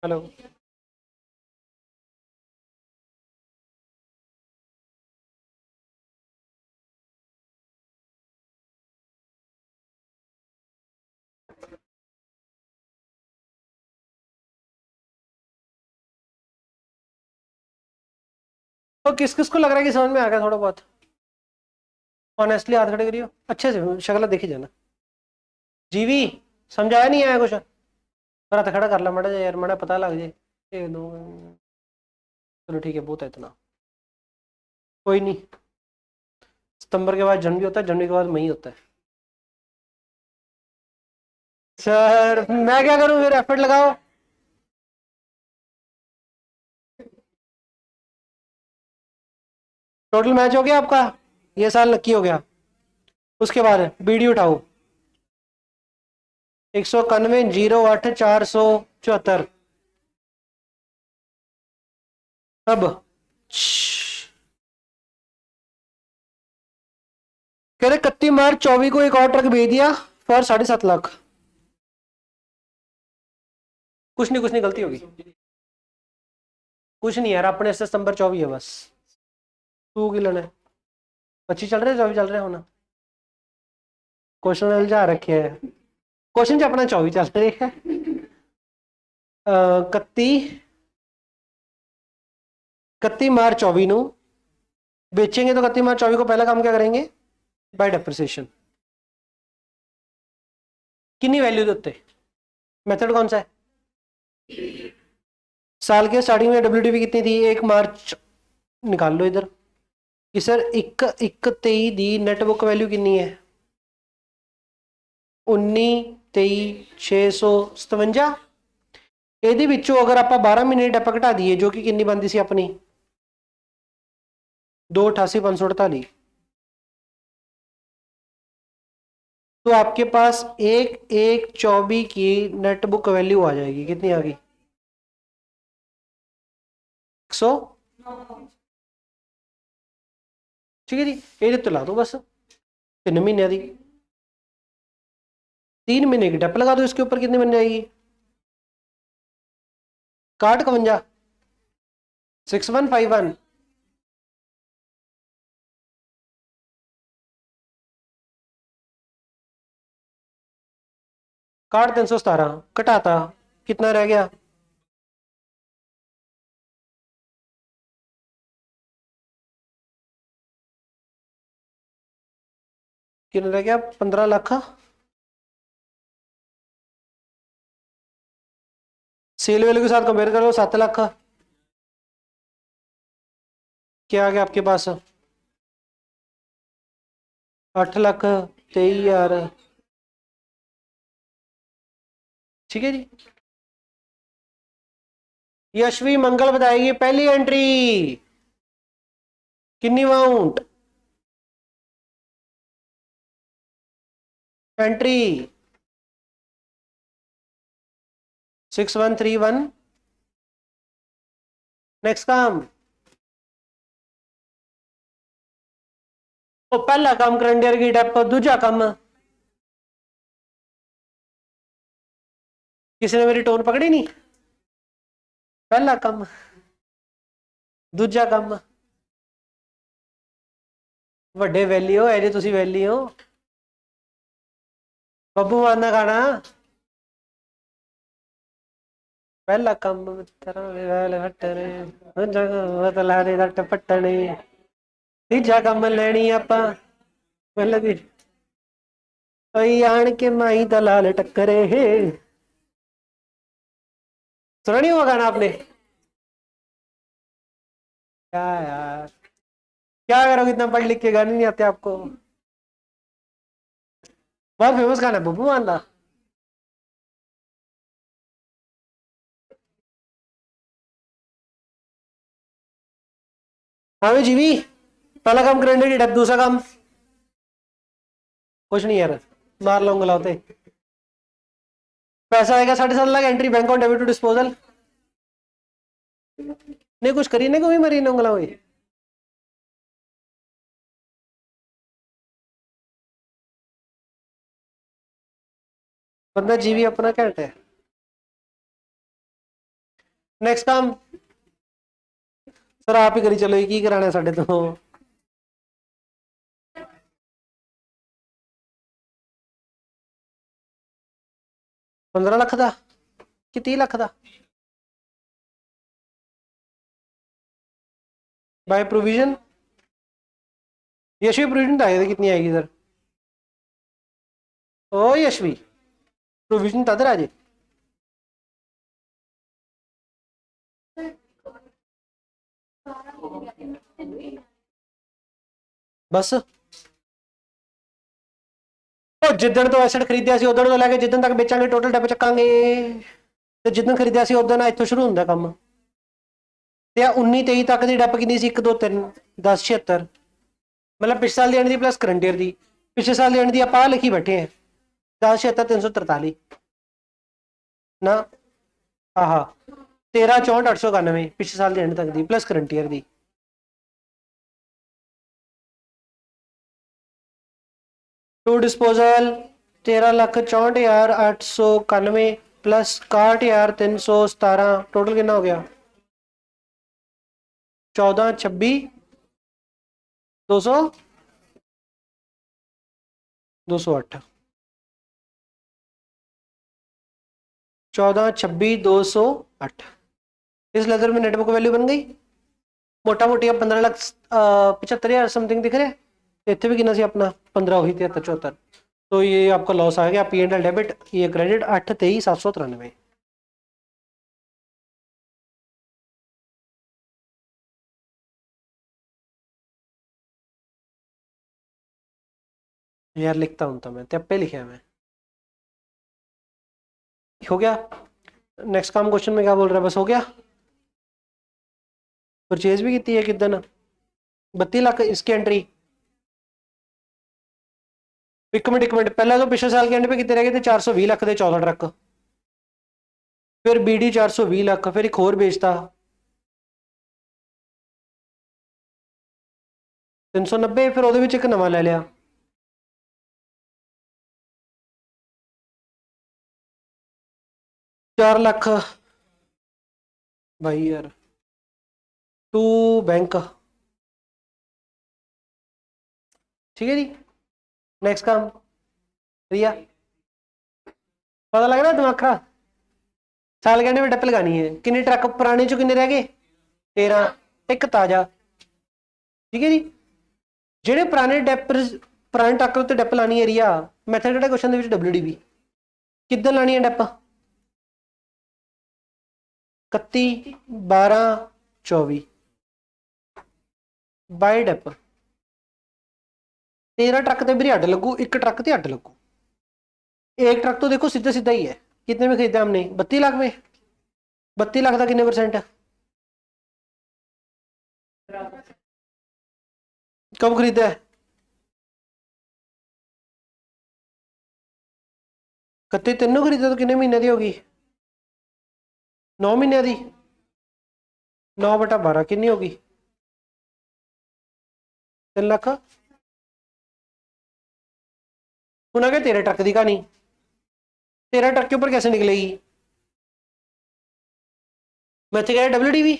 Speaker 1: हेलो तो किस किस को लग रहा है कि समझ में आ गया थोड़ा बहुत? ऑनेस्टली हाथ खड़े करियो, अच्छे से शक्ल देखी जाना। जीवी समझाया नहीं आया कुछ? पर हाथ खड़ा कर ला मड़ा यार, मड़ा पता लग जाए। एक दो, चलो ठीक है बहुत है इतना, कोई नहीं। सितंबर के बाद जनवरी होता है, जनवरी के बाद मई होता है। सर मैं क्या करूं फिर? एफर्ट लगाओ। टोटल मैच हो गया आपका, ये साल नक्की हो गया। उसके बाद बीडी उठाओ 191,08,474। अब कह रहे 31 मार्च 24 को एक और ट्रक भेज दिया फॉर 7.5 लाख। कुछ नहीं गलती होगी, कुछ नहीं यार, अपने सितंबर 24 है बस। तू की लेना 25 चल रहे 24 चल रहे होना। क्वेश्चन उलझा रखे है, क्वेश्चन च अपना 24 चल रहे है। 31 मार्च 24 ਨੂੰ बेचेंगे तो 31 मार्च 24 को पहला काम क्या करेंगे, बाय डेप्रिसिएशन। कितनी वैल्यू देते, मेथड कौन सा है, साल के स्टार्टिंग में डब्ल्यूटीपी कितनी थी, 1 मार्च निकाल लो इधर कि सर 1/23 दी नेट बुक वैल्यू कितनी है, 19/23/657। ਇਹਦੇ ਵਿੱਚੋਂ अगर आप 12 महीने ਡੈਪ ਘਟਾ ਦਈਏ जो कि कितनी बनती सी अपनी 288,548, तो आपके पास 1/1/24 की नेट बुक वैल्यू आ जाएगी, कितनी आ गई 100। ठीक है जी, ये तो ला दो बस 3 महीने की, 3 महीने की डेप लगा दो, इसके ऊपर कितनी बन जाएगी 61 6151। काट 317 घटाता कितना रह गया, कितना रह गया 15 लाख। सेल वैल्यू के साथ कंपेयर करो 7 लाख, क्या आ गया आपके पास 8,23,000। ठीक है जी, यशवी मंगल बताएगी पहली एंट्री कितनी अमाउंट, एंट्री 6131। नेक्स्ट काम, तो पहला काम करंट ईयर की डेप, दूजा काम किसी ने मेरी टोन पकड़ी नहीं, पहला काम दूजा काम ਵੱਡੇ ਵੈਲੀ ਹੋ, ਐਜੇ ਤੁਸੀਂ ਵੈਲੀ ਹੋ, ਬੱਬੂ ਮਾਨ ਦਾ ਗਾਣਾ ਪਹਿਲਾ ਕੰਮ ਤੇਰਾ ਵੈਲ ਹਟਣੇ ਬਦਲਾ ਦੇ ਰੱਟ ਪੱਟਣੇ, ਤੀਜਾ ਕੰਮ ਲੈਣੀ ਆਪਾਂ ਪਹਿਲਾਂ ਦੀ ਓਏ ਆਣ ਕੇ ਮਾਈ ਦਾ ਲਾਲ टक्करे। सुना नहीं हुआ गाना आपने, क्या यार क्या करोगे, इतना पढ़ लिख के गाने नहीं आते आपको, बहुत फेमस गाना है बब्बू मान दा। हाँ जी भी, पहला काम क्रेडिट डेप, दूसरा काम कुछ नहीं यार, मार लो उंगलाते, पैसा आएगा 7.5 lakh, entry bank on debit to disposal, नहीं कुछ करी नहीं कोई मरी ने उंगला हुई, बंदा जीवी अपना घंट है। नेक्स्ट काम सर आप ही करी चलो, की कराना साडे तो 15 लाख का कि 30 लाख का, बाय प्रोविजन, यशवी प्रोविजन तो आएगी कितनी आएगी सर, ओ यशवी प्रोविजन तदर आ जाए, बस जिदन तो एसेट खरीदिया सी उदन तो लैके जिदन तक बेचांगे टोटल डेप चकांगे, तो जिदन खरीदिया सी उदन इत्थों शुरू होंदा काम, ते 19-23 तक दी डेप कितनी सी 1 2 3 10 76, मतलब पिछले साल दी एंड दी प्लस करंट ईयर दी, पिछले साल दी एंड दी आप लिखी बैठे हैं 10 76 343 ना, हाँ 13 64 891 पिछले साल दी एंड तक दी प्लस करंट ईयर दी। टू डिस्पोजल 13,64,891 प्लस 61,317 टोटल कितना हो गया 14, 26, 208 14, 26, 208 इस लेजर में नेटवर्क वैल्यू बन गई मोटा मोटी 15,75,000 समथिंग दिख रहे इतने भी कितना सी अपना 15 वही 73, 74 तो ये आपका लॉस आ गया P&L डेबिट ये क्रेडिट 8,23,793 यार लिखता हूं तो मैं तेप्पे लिखे है मैं हो गया नेक्स्ट काम क्वेश्चन में क्या बोल रहा है बस हो गया परचेज भी की है कितना 32 लाख इसकी एंट्री एक मिनट पहले तो पिछले साल के एंड पे कितने रह गए थे 420 लाख के 14 ट्रक फिर BD 420 लाख फिर एक होर बेचता 390 फिर ਉਹਦੇ ਵਿੱਚ ਇੱਕ ਨਵਾਂ ਲੈ ਲਿਆ 4 लाख भाई यार टू बैंक ठीक है जी नेक्स्ट काम रिया पता लग रहा है दिमाग खराब साल कहने में डप लगानी है किन्ने ट्रक पुराने चो किन्ने रह गए 13 एक ताजा ठीक है जी ਜਿਹੜੇ ਪੁਰਾਣੇ ਪੁਰਾਣੇ ਟਰੱਕ ਉੱਤੇ ਡਿਪ ਲਾਣੀ ਹੈ ਰਿਆ ਮੈਥਡ ਕਿਹੜਾ ਕੁਐਸਚਨ ਦੇ ਵਿੱਚ WDB ਕਿੱਦਾਂ ਲਾਣੀ ਹੈ ਡਿਪ 31 12 24 ਬਾਈ ਡਿਪ 13 ट्रक ਤੇ भी ਅੱਡ ਲੱਗੂ एक ट्रक ਤੇ ਅੱਡ ਲੱਗੂ एक ट्रक तो देखो सीधा सीधा ही है कितने में खरीदा हमने 32 लाख में 32 लाख का कितने परसेंट है कब खरीदा है 31 तीनों खरीदा तो कितने महीने की होगी 9 महीने की 9/12 कितनी होगी 3 लाख हूं आ गया तेरे ट्रक की कहानी 13 ट्रक के ऊपर कैसे निकलेगी मैथड क्या है WDB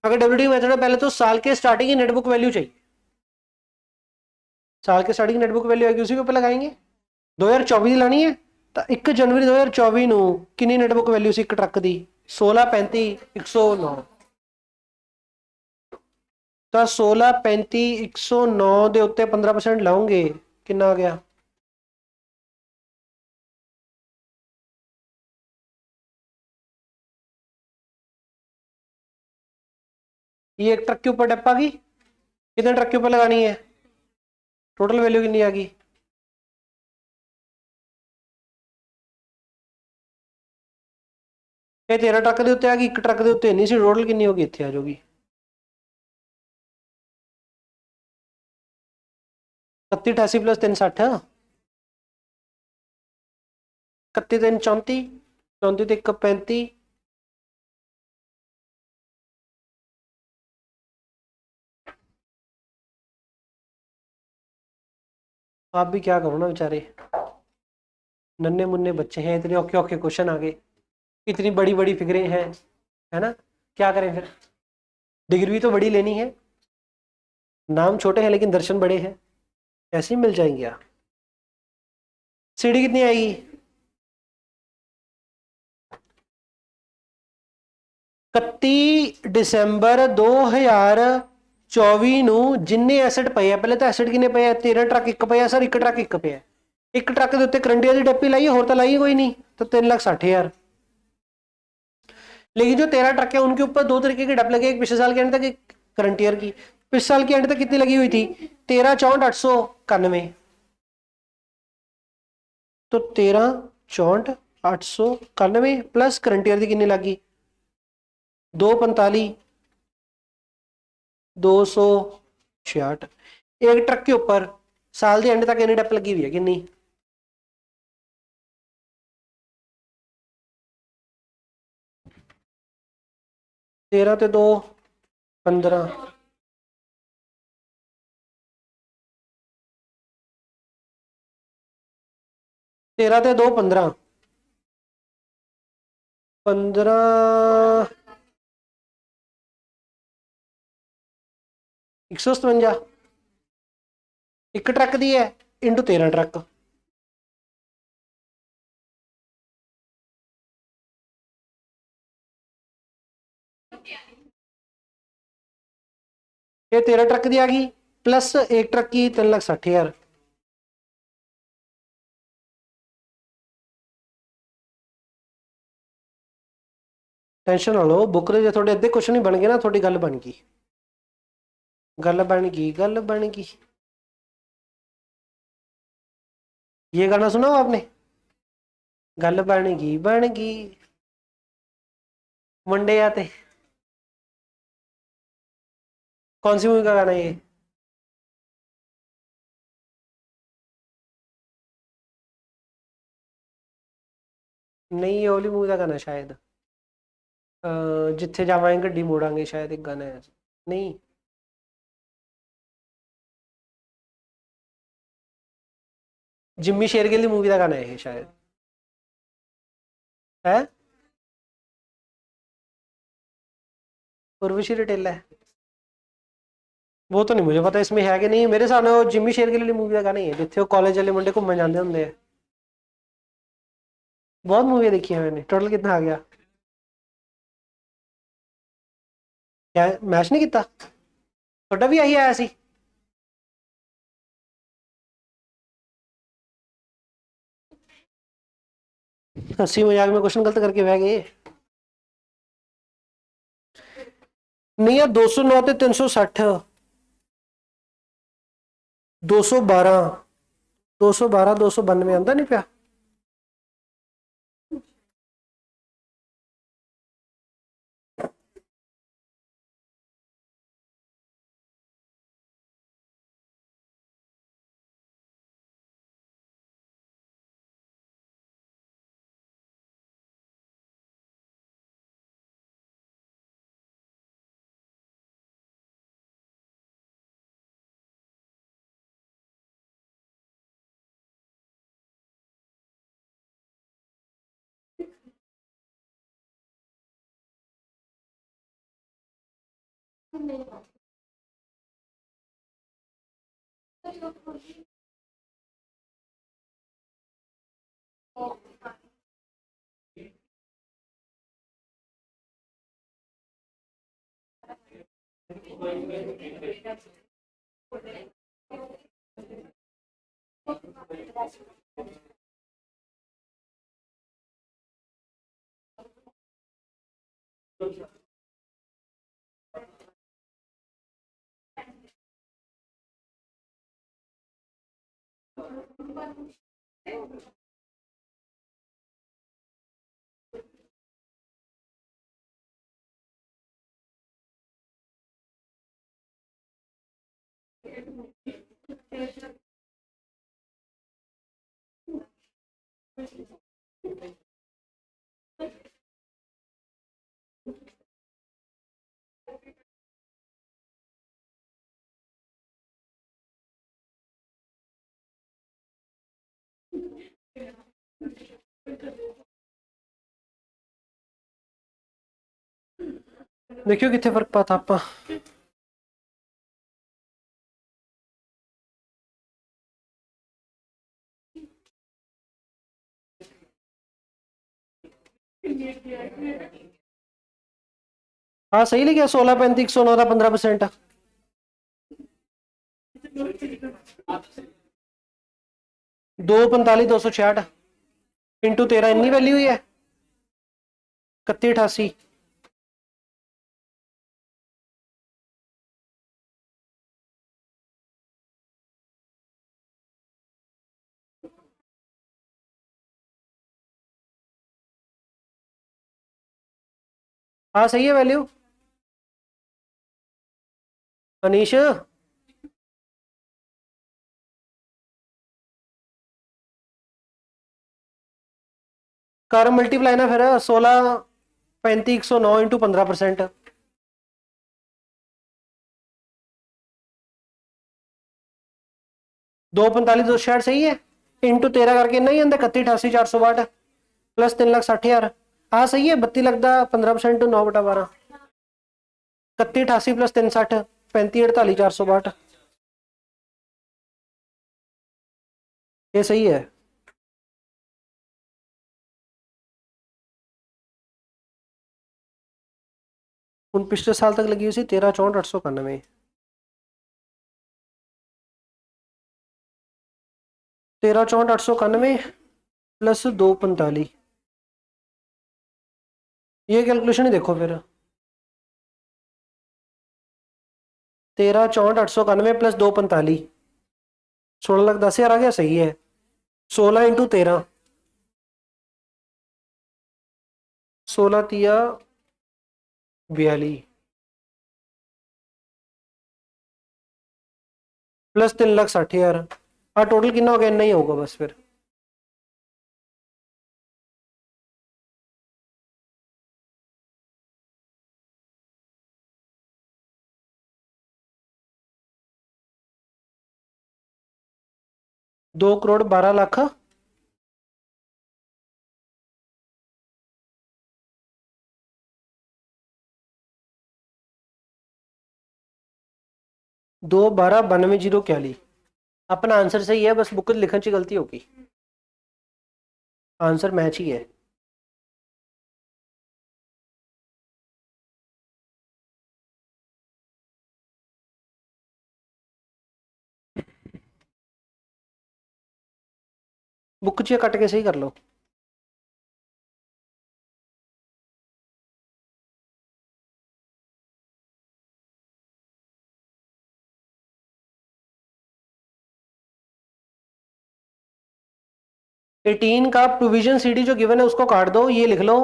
Speaker 1: अगर WDB मैथड है पहले तो साल के स्टार्टिंग की नेटबुक वैल्यू चाहिए साल के स्टार्टिंग नेटबुक वैल्यू आएगी उसी के ऊपर लगाएंगे 2024 की लानी है तो 1 जनवरी 2024 ਨੂੰ ਕਿੰਨੀ ਨੈਟਬੁੱਕ ਵੈਲਿਊ ਸੀ ਇੱਕ ਟਰੱਕ ਦੀ 1635,109 ਤਾਂ 1635,109 ਦੇ ਉੱਤੇ 15% ਲਾਉਂਗੇ ਕਿੰਨਾ ਆ ਗਿਆ ये एक ट्रक के ऊपर डप्पा की कितने ट्रक के ऊपर लगानी है टोटल वैल्यू कितनी आ गई ਇਹ 13 ट्रक ਦੇ ਉੱਤੇ ਆ ਗਈ ਇੱਕ ट्रक ਦੇ ਉੱਤੇ ਨਹੀਂ ਸੀ ਟੋਟਲ ਕਿੰਨੀ ਹੋਗੀ ਇੱਥੇ ਆ ਜਾਊਗੀ 3188 + 360 31 3 34 34 1 35 आप भी क्या करो ना बेचारे नन्हे मुन्ने बच्चे हैं इतने औखे औखे क्वेश्चन आ गए इतनी बड़ी बड़ी फिगरें हैं है ना क्या करें फिर डिग्री भी तो बड़ी लेनी है नाम छोटे हैं लेकिन दर्शन बड़े हैं ऐसे ही मिल जाएंगे आप सीडी कितनी आएगी 31 दिसंबर 2024 ਨੂੰ ਜਿੰਨੇ ਐਸੈਟ ਪਏ ਆ ਪਹਿਲੇ ਤਾਂ ਐਸੈਟ ਕਿੰਨੇ ਪਏ ਆ 13 ਟਰੱਕ ਇੱਕ ਪਿਆ ਸਰ ਇੱਕ ਟਰੱਕ ਇੱਕ ਪਿਆ ਇੱਕ ਟਰੱਕ ਦੇ ਉੱਤੇ ਕਰੰਟ ਦੀ ਡੱਪੀ ਲਾਈ ਹੋਰ ਤਾਂ ਲਾਈ कोई नहीं तो 3,60,000 लेकिन जो 13 ट्रक है उनके ऊपर 2 तरीके के डप लगे एक पिछले साल के एंड तक एक करंट ईयर की पिछले साल के एंड तक कितनी लगी हुई थी 13,64,891 तो 13,64,891 प्लस करंट ईयर की कितनी लगी 245 266 एक ट्रक के ऊपर साल के एंड तक इन्नी डप लगी हुई है कितनी 13 ਤੇ 2 15 13 ਤੇ 2 15 15 157 ਇੱਕ ਟਰੱਕ ਦੀ ਹੈ ਇੰਟੂ 13 ਟਰੱਕ। ये 13 ट्रक की आ गई प्लस एक ट्रक की 3,60,000। टेंशन ना लो, बुक जो थोड़े अद्धे क्वेश्चन ही बन गए ना, थोड़ी गल बन गई, गल बन गई, गल बन गई। ये गाना सुना हो आपने, गल बन गई बन गई, मुंडे आते। कौन सी मूवी का गाना है ये? नहीं, ये वाली मूवी का गाना शायद, जिथे जावांगे गड्डी मोड़ांगे, शायद एक गाना है। नहीं, जिम्मी शेरगिल की मूवी का गाना है शायद, है उर्वशी रटेला है। वो तो नहीं मुझे पता इसमें है कि नहीं, मेरे सामने वो जिम्मी शेरगिल वाली मूवी का गाना ही है, जिथे वो कॉलेज वाले मुंडे घूमने जाते होंगे। बहुत मूवी देखी है मैंने, टोटल कितना आ गया? क्या मैच नहीं किया? थोड़ा भी यही आया सी? हंसी मजाक में क्वेश्चन गलत करके बह गए। नहीं यार, 209 ते 360, 212, 212, 292 आंदा नहीं पिया। देखियो कितने फर्क पाता आपा। हाँ सही लिखा, 16, 35, 109 का 15%। 245, 266 इंटू 13 इन्नी वैल्यू ही है, 3188। हाँ सही है वैल्यू। अनीश कर मल्टीप्लाई ना फिर, 16, 35, 109 इंटू 15%। 245, 266 सही है। इंटू 13 करके नहीं आंदा 31,88,462 प्लस 3,60,000 आ सही है। 32 लगता 15% टू 9/12 31,88 प्लस 360 35,48,462 ये सही है। उन पिछले साल तक लगी हुई थी 13,64,891 13,64,891 प्लस 2,45 ये कैलकुलेशन ही देखो फिर 13,64,891 प्लस 2,45 16,10,000 आ गया सही है। 16 इंटू 13 16 तिया 42 प्लस 3,60,000 टोटल कितना हो गया नहीं होगा बस फिर दो करोड़ 12 लाख 2,12,92,041 अपना आंसर सही है बस बुक लिखने की गलती होगी आंसर मैच ही है। बुक च कट के सही कर लो। एटीन का प्रोविजन सीडी जो गिवन है उसको काट दो ये लिख लो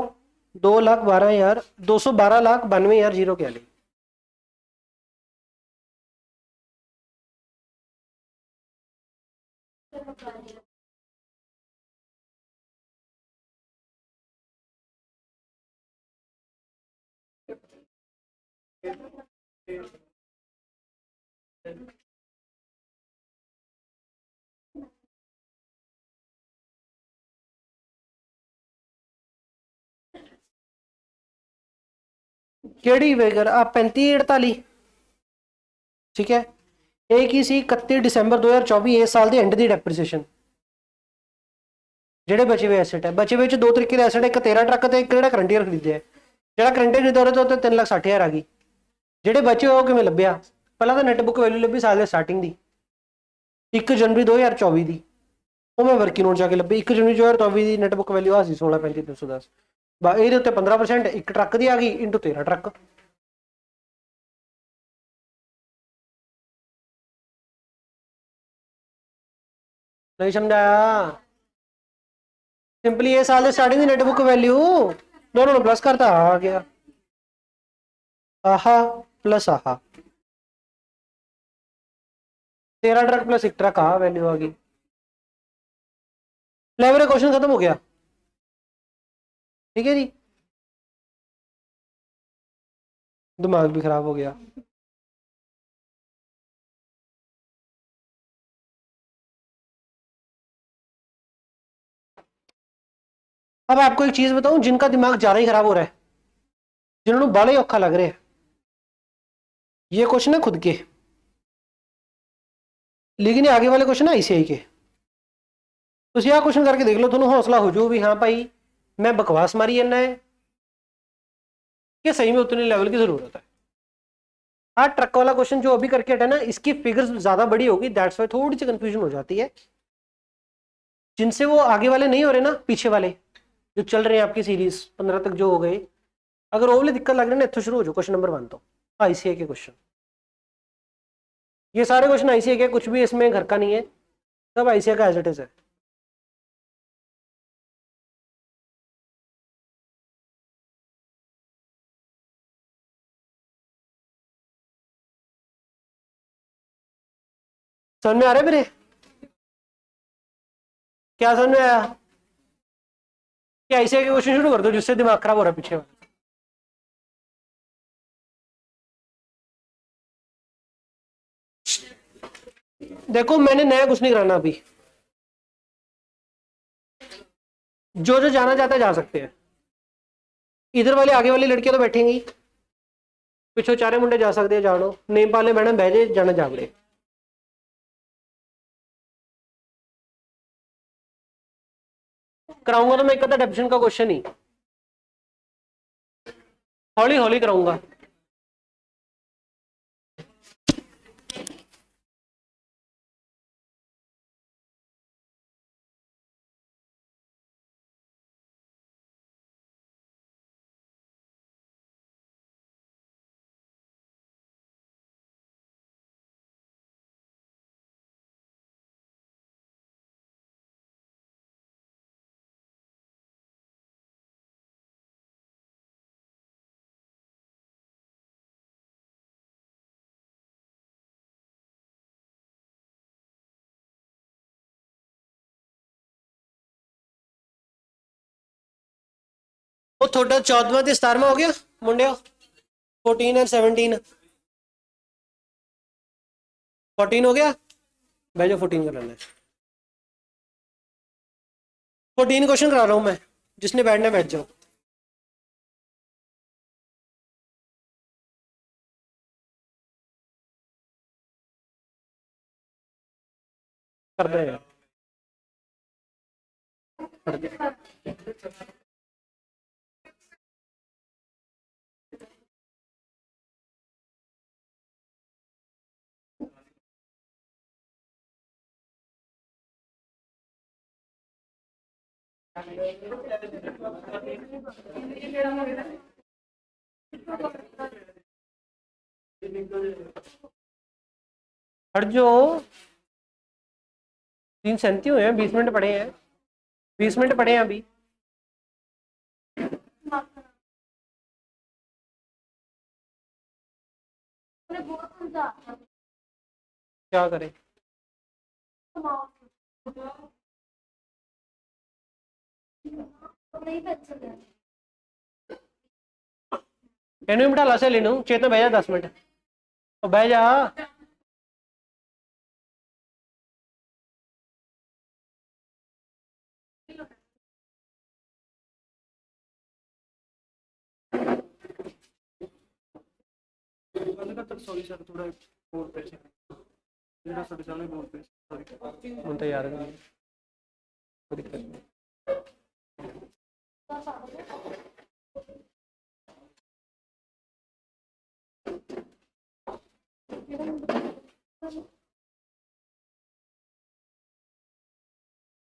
Speaker 1: 2,12,000 212,92,000 केड़ी वेगर आप 35,48 ठीक है। एक ही सी 31 दिसंबर 2024 इस साल के एंड की डेप्रीसीएशन ਜਿਹੜੇ ਬਚੇ ਹੋਏ ਐਸੈਟ ਹੈ ਬਚੇ ਹੋਏ ਚ ਦੋ ਤਰੀਕੇ ਦੇ ਐਸੈਟ ਇੱਕ 13 ਟਰੱਕ ਤੇ ਇੱਕ ਜਿਹੜਾ ਕਰੰਟ ਈਅਰ ਖਰੀਦਿਆ ਜਿਹੜਾ ਕਰੰਟ ਈਅਰ ਖਰੀਦਿਆ ਉਹਦੇ ਤੋਂ 3,60,000 ਆ ਗਈ ਜਿਹੜੇ ਬਚੇ ਹੋਏ ਉਹ ਕਿਵੇਂ ਲੱਭਿਆ ਪਹਿਲਾਂ ਤਾਂ ਨੈਟ ਬੁੱਕ ਵੈਲਿਊ ਲੱਭੀ ਸਾਲ ਦੇ ਸਟਾਰਟਿੰਗ ਦੀ 1 ਜਨਵਰੀ 2024 ਦੀ ਉਹ ਮੈਂ ਵਰਕਿੰਗ ਨੋਟ ਜਾ ਕੇ ਲੱਭੀ 1 ਜਨਵਰੀ 2024 ਦੀ ਨੈਟ ਬੁੱਕ ਵੈਲਿਊ ਆ ਸੀ 16,35,310 ਇਹਦੇ ਉੱਤੇ 15% ਇੱਕ ਟਰੱਕ ਦੀ ਆ ਗਈ ਇੰਟੂ 13 ਟਰੱਕ नहीं समझाया सिंपली ये साल starting the net book value दोनों प्लस करता आ गया आहा प्लस आहा 13 ट्रक प्लस एक ट्रक आ वैल्यू आ गई लेवल क्वेश्चन खत्म हो गया ठीक है जी दिमाग भी खराब हो गया अब आपको एक चीज बताऊं जिनका दिमाग ज्यादा ही खराब हो रहा है जिन्होंने बड़ा ही औखा लग रहा है ये क्वेश्चन है खुद के लेकिन ये आगे वाले क्वेश्चन है आईसीआई के तो यह क्वेश्चन करके देख लो तुम्हें हौसला हो जाओ भी हाँ भाई मैं बकवास मारी जाना है कि सही में उतने लेवल की जरूरत है। हाँ ट्रक वाला क्वेश्चन जो अभी करके हटा ना इसकी फिगर्स ज्यादा बड़ी होगी दैट्स वाई थोड़ी सी कंफ्यूजन हो जाती है जिनसे वो आगे वाले नहीं हो रहे ना पीछे वाले जो चल रहे हैं आपकी सीरीज 15 तक जो हो गए अगर वो वाली दिक्कत लग रही है ना इतना शुरू हो जाओ क्वेश्चन नंबर 1 तो आईसीआई के क्वेश्चन ये सारे क्वेश्चन आईसीआई के कुछ भी इसमें घर का नहीं है सब आईसीआई का एज इट इज है। समझ में आ रहा है मेरे क्या समझ में आया कि आईसीआई के क्वेश्चन शुरू कर दो जिससे दिमाग खराब हो रहा है पीछे वाला। देखो मैंने नया कुछ नहीं कराना अभी जो जो जाना चाहता है जा सकते हैं। इधर वाले आगे वाली लड़कियां तो बैठेंगी, पिछो चारे मुंडे जा सकते हैं, जानो नेमपाल ने मैडम बहजे जाना जावड़े। कराऊंगा तो मैं एक डेफिनेशन का क्वेश्चन ही हौली हौली कराऊंगा। वो थोड़ा 14वां ते 17वां हो गया मुंडे, 14 और 17, 14 हो गया, बैठो 14 कर लेना है। 14 क्वेश्चन करा रहा हूं मैं, जिसने बैठना बैठ जाओ। कर दे यार, कर दे। हट जो, 3:37 हुए हैं, 20 मिनट पड़े हैं, 20 मिनट पड़े हैं अभी। क्या करें? इन्हें बिठा ला से ले लूं, चेतना बह जा 10 मिनट, तो बह जा। सॉरी सर, थोड़ा और पैसे सॉरी तो याद नहीं, कोई दिक्कत नहीं।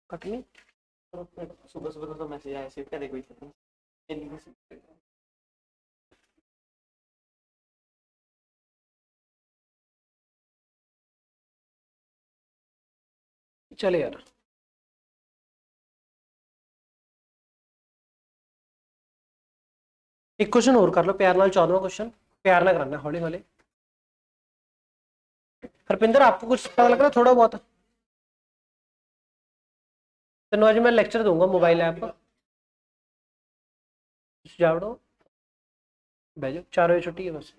Speaker 1: कटनी
Speaker 2: सुबह सुबह तो मैसेज आया सिर्फ करे कोई
Speaker 1: चले यार। एक क्वेश्चन और कर लो प्यार नाल, 14वां क्वेश्चन प्यार ना करना, हौली हौली। हरपिंदर आपको कुछ पता लग रहा थोड़ा बहुत? तेन आज मैं लेक्चर दूंगा मोबाइल ऐप, जावड़ो बह जाओ, 4 बजे छुट्टी है बस।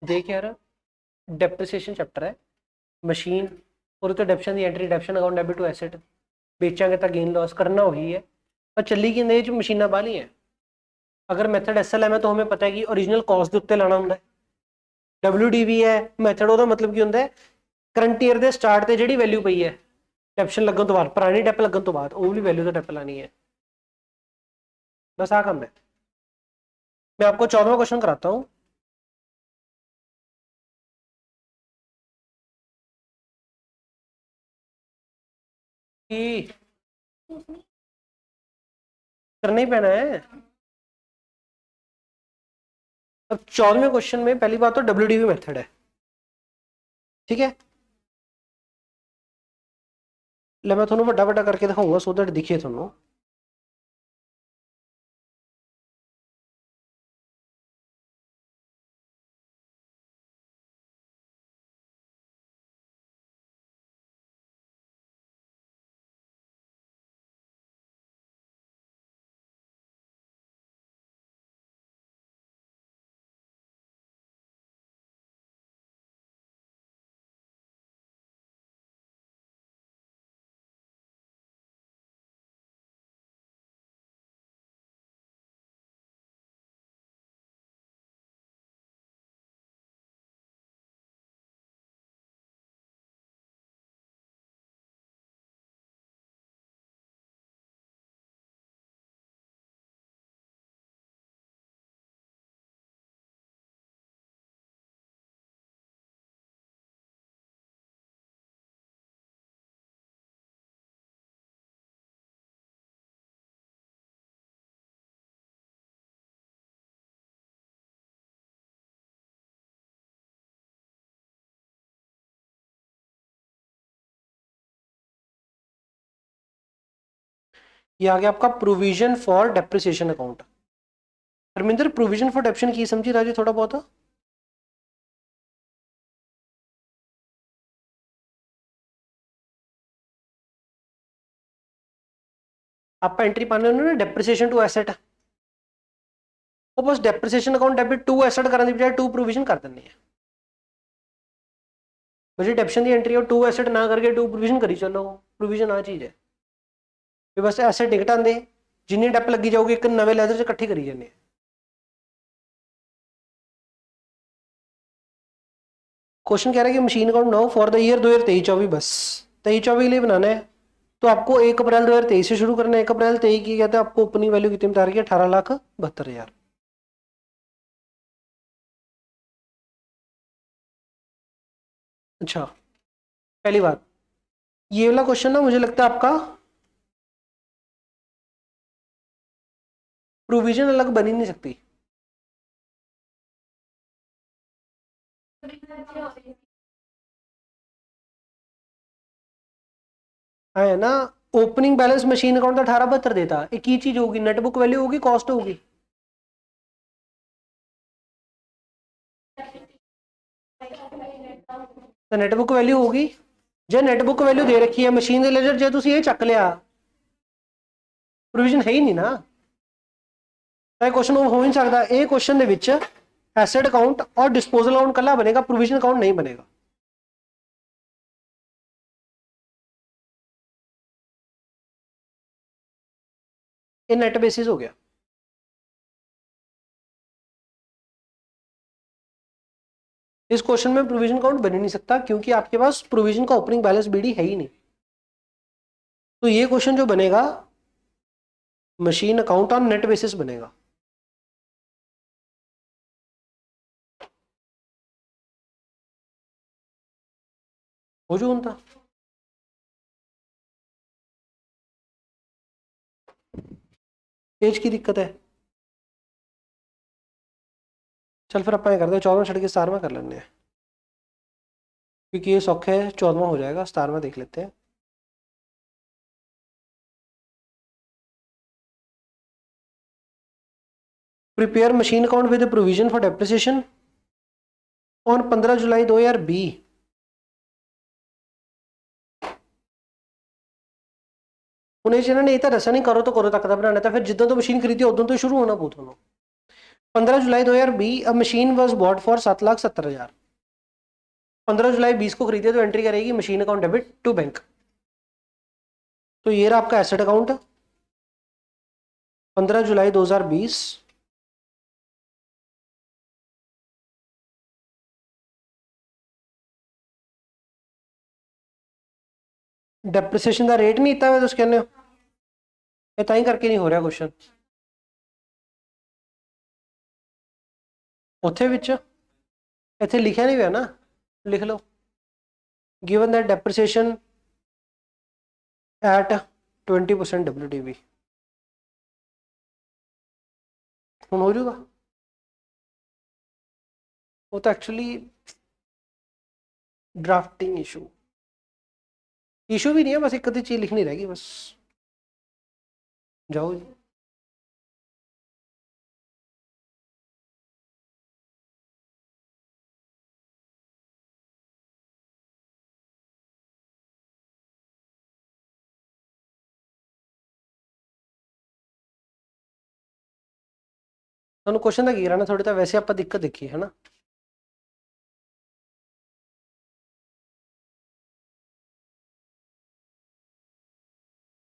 Speaker 1: देख यार, डेप्रिसिएशन चैप्टर है, मशीन और तो डेप्शन दी entry, depreciation account, debit to asset, बेचांगे तो गेन लॉस करना वही है, पर चली कि नहीं मशीना बाली है। अगर मैथड SLM है तो हमें पता है कि ओरिजिनल कॉस्ट के उत्ते लाना होंगे। WDV है मैथड, ਉਹਦਾ मतलब ਕੀ ਹੁੰਦਾ है, करंट ईयर के स्टार्ट से जी वैल्यू पई है डेप्शन लगन तो बाद, पुरानी डेप लगन तो बाद वो भी वैल्यू तो डेप लानी है। बस आ काम है। मैं आपको 14वां क्वेश्चन कराता हूँ। कि करना ही पैना है। अब 14वें क्वेश्चन में पहली बात तो WDV मेथड है, ठीक है। ले मैं थोड़ा बड़ा बड़ा करके दिखाऊंगा सो दैट दिखे थोड़ा। ये आ गया आपका provision for depreciation account. Dharmendra provision for depreciation की समझी राजू थोड़ा बहुत? आप एंट्री पाने ना डेप्रिसिएशन टू एसेट, वो बस depreciation account debit to asset करने की बजाय टू प्रोविजन कर देनी है। मुझे डेप्शन की एंट्री और टू एसेट ना करके टू प्रोविजन करी चलो, प्रोविजन आ चीज है। ये बस एसेट टिकट आंदे जिन्नी डेप लगी जाओगी एक नवे लैदर च इकट्ठी करी जाने। क्वेश्चन कह रहा है कि मशीन अकाउंट बनाओ फॉर द ईयर 2023-24, बस 23-24 के लिए बनाना है। तो आपको 1 अप्रैल 2023 से शुरू करना है। 1 अप्रैल 23 की कहते हैं आपको ओपनिंग वैल्यू कितनी बता रही है? 18,72,000। अच्छा, पहली बात ये वाला क्वेश्चन ना मुझे लगता है आपका प्रोविजन अलग बन ही नहीं सकती। है ना, ओपनिंग बैलेंस मशीन अकाउंट का 18,72 देता। एक ही चीज होगी, नेटबुक वैल्यू होगी, कॉस्ट होगी। तो नेटबुक वैल्यू होगी, जो नेटबुक वैल्यू दे रखी है मशीन के लेजर जो तुसी ये चक लिया, प्रोविजन है ही नहीं ना। क्वेश्चन हो ही नहीं सकता। ये क्वेश्चन दे विच एसेट अकाउंट और डिस्पोजल अकाउंट कला बनेगा, प्रोविजन अकाउंट नहीं बनेगा। ये नेट बेसिस हो गया। इस क्वेश्चन में प्रोविजन अकाउंट बन ही नहीं सकता क्योंकि आपके पास प्रोविजन का ओपनिंग बैलेंस बीडी है ही नहीं। तो ये क्वेश्चन जो बनेगा machine account on net basis बनेगा। हो जो था एज की दिक्कत है। चल फिर अपन करते हैं 14वां छड़ के 17वां कर लेने हैं, क्योंकि ये सौखा है। 14वां हो जाएगा, 17वां देख लेते हैं। Prepare machine account with provision for depreciation on 15 जुलाई 2020। उन्हें जिन्होंने ये तो दसा नहीं करो तो करो तक का बनाना था, फिर जिद्दों तो मशीन खरीदी उदों तो शुरू होना बहुत होना। 15 जुलाई 2020 a machine was bought for 7,70,000। 15 जुलाई 20 को खरीदे तो एंट्री करेगी machine account debit to bank. तो ये रहा आपका एसेट अकाउंट 15 जुलाई 2020। डेप्रिसिएशन का रेट नहीं इतना तुम कहने हो, ये ताई करके नहीं हो रहा क्वेश्चन उत्थे विच इत्थे लिखा नहीं हुआ ना, लिख लो given that depreciation at 20% WTV। हुन हो जाएगा वो तो एक्चुअली ड्राफ्टिंग इशू भी नहीं है, बस एक आधी चीज लिखनी रहेगी बस। जाओ जी। ਤੁਹਾਨੂੰ क्वेश्चन का की ना थोड़ी तो वैसे आप दिक्कत देखी है ना।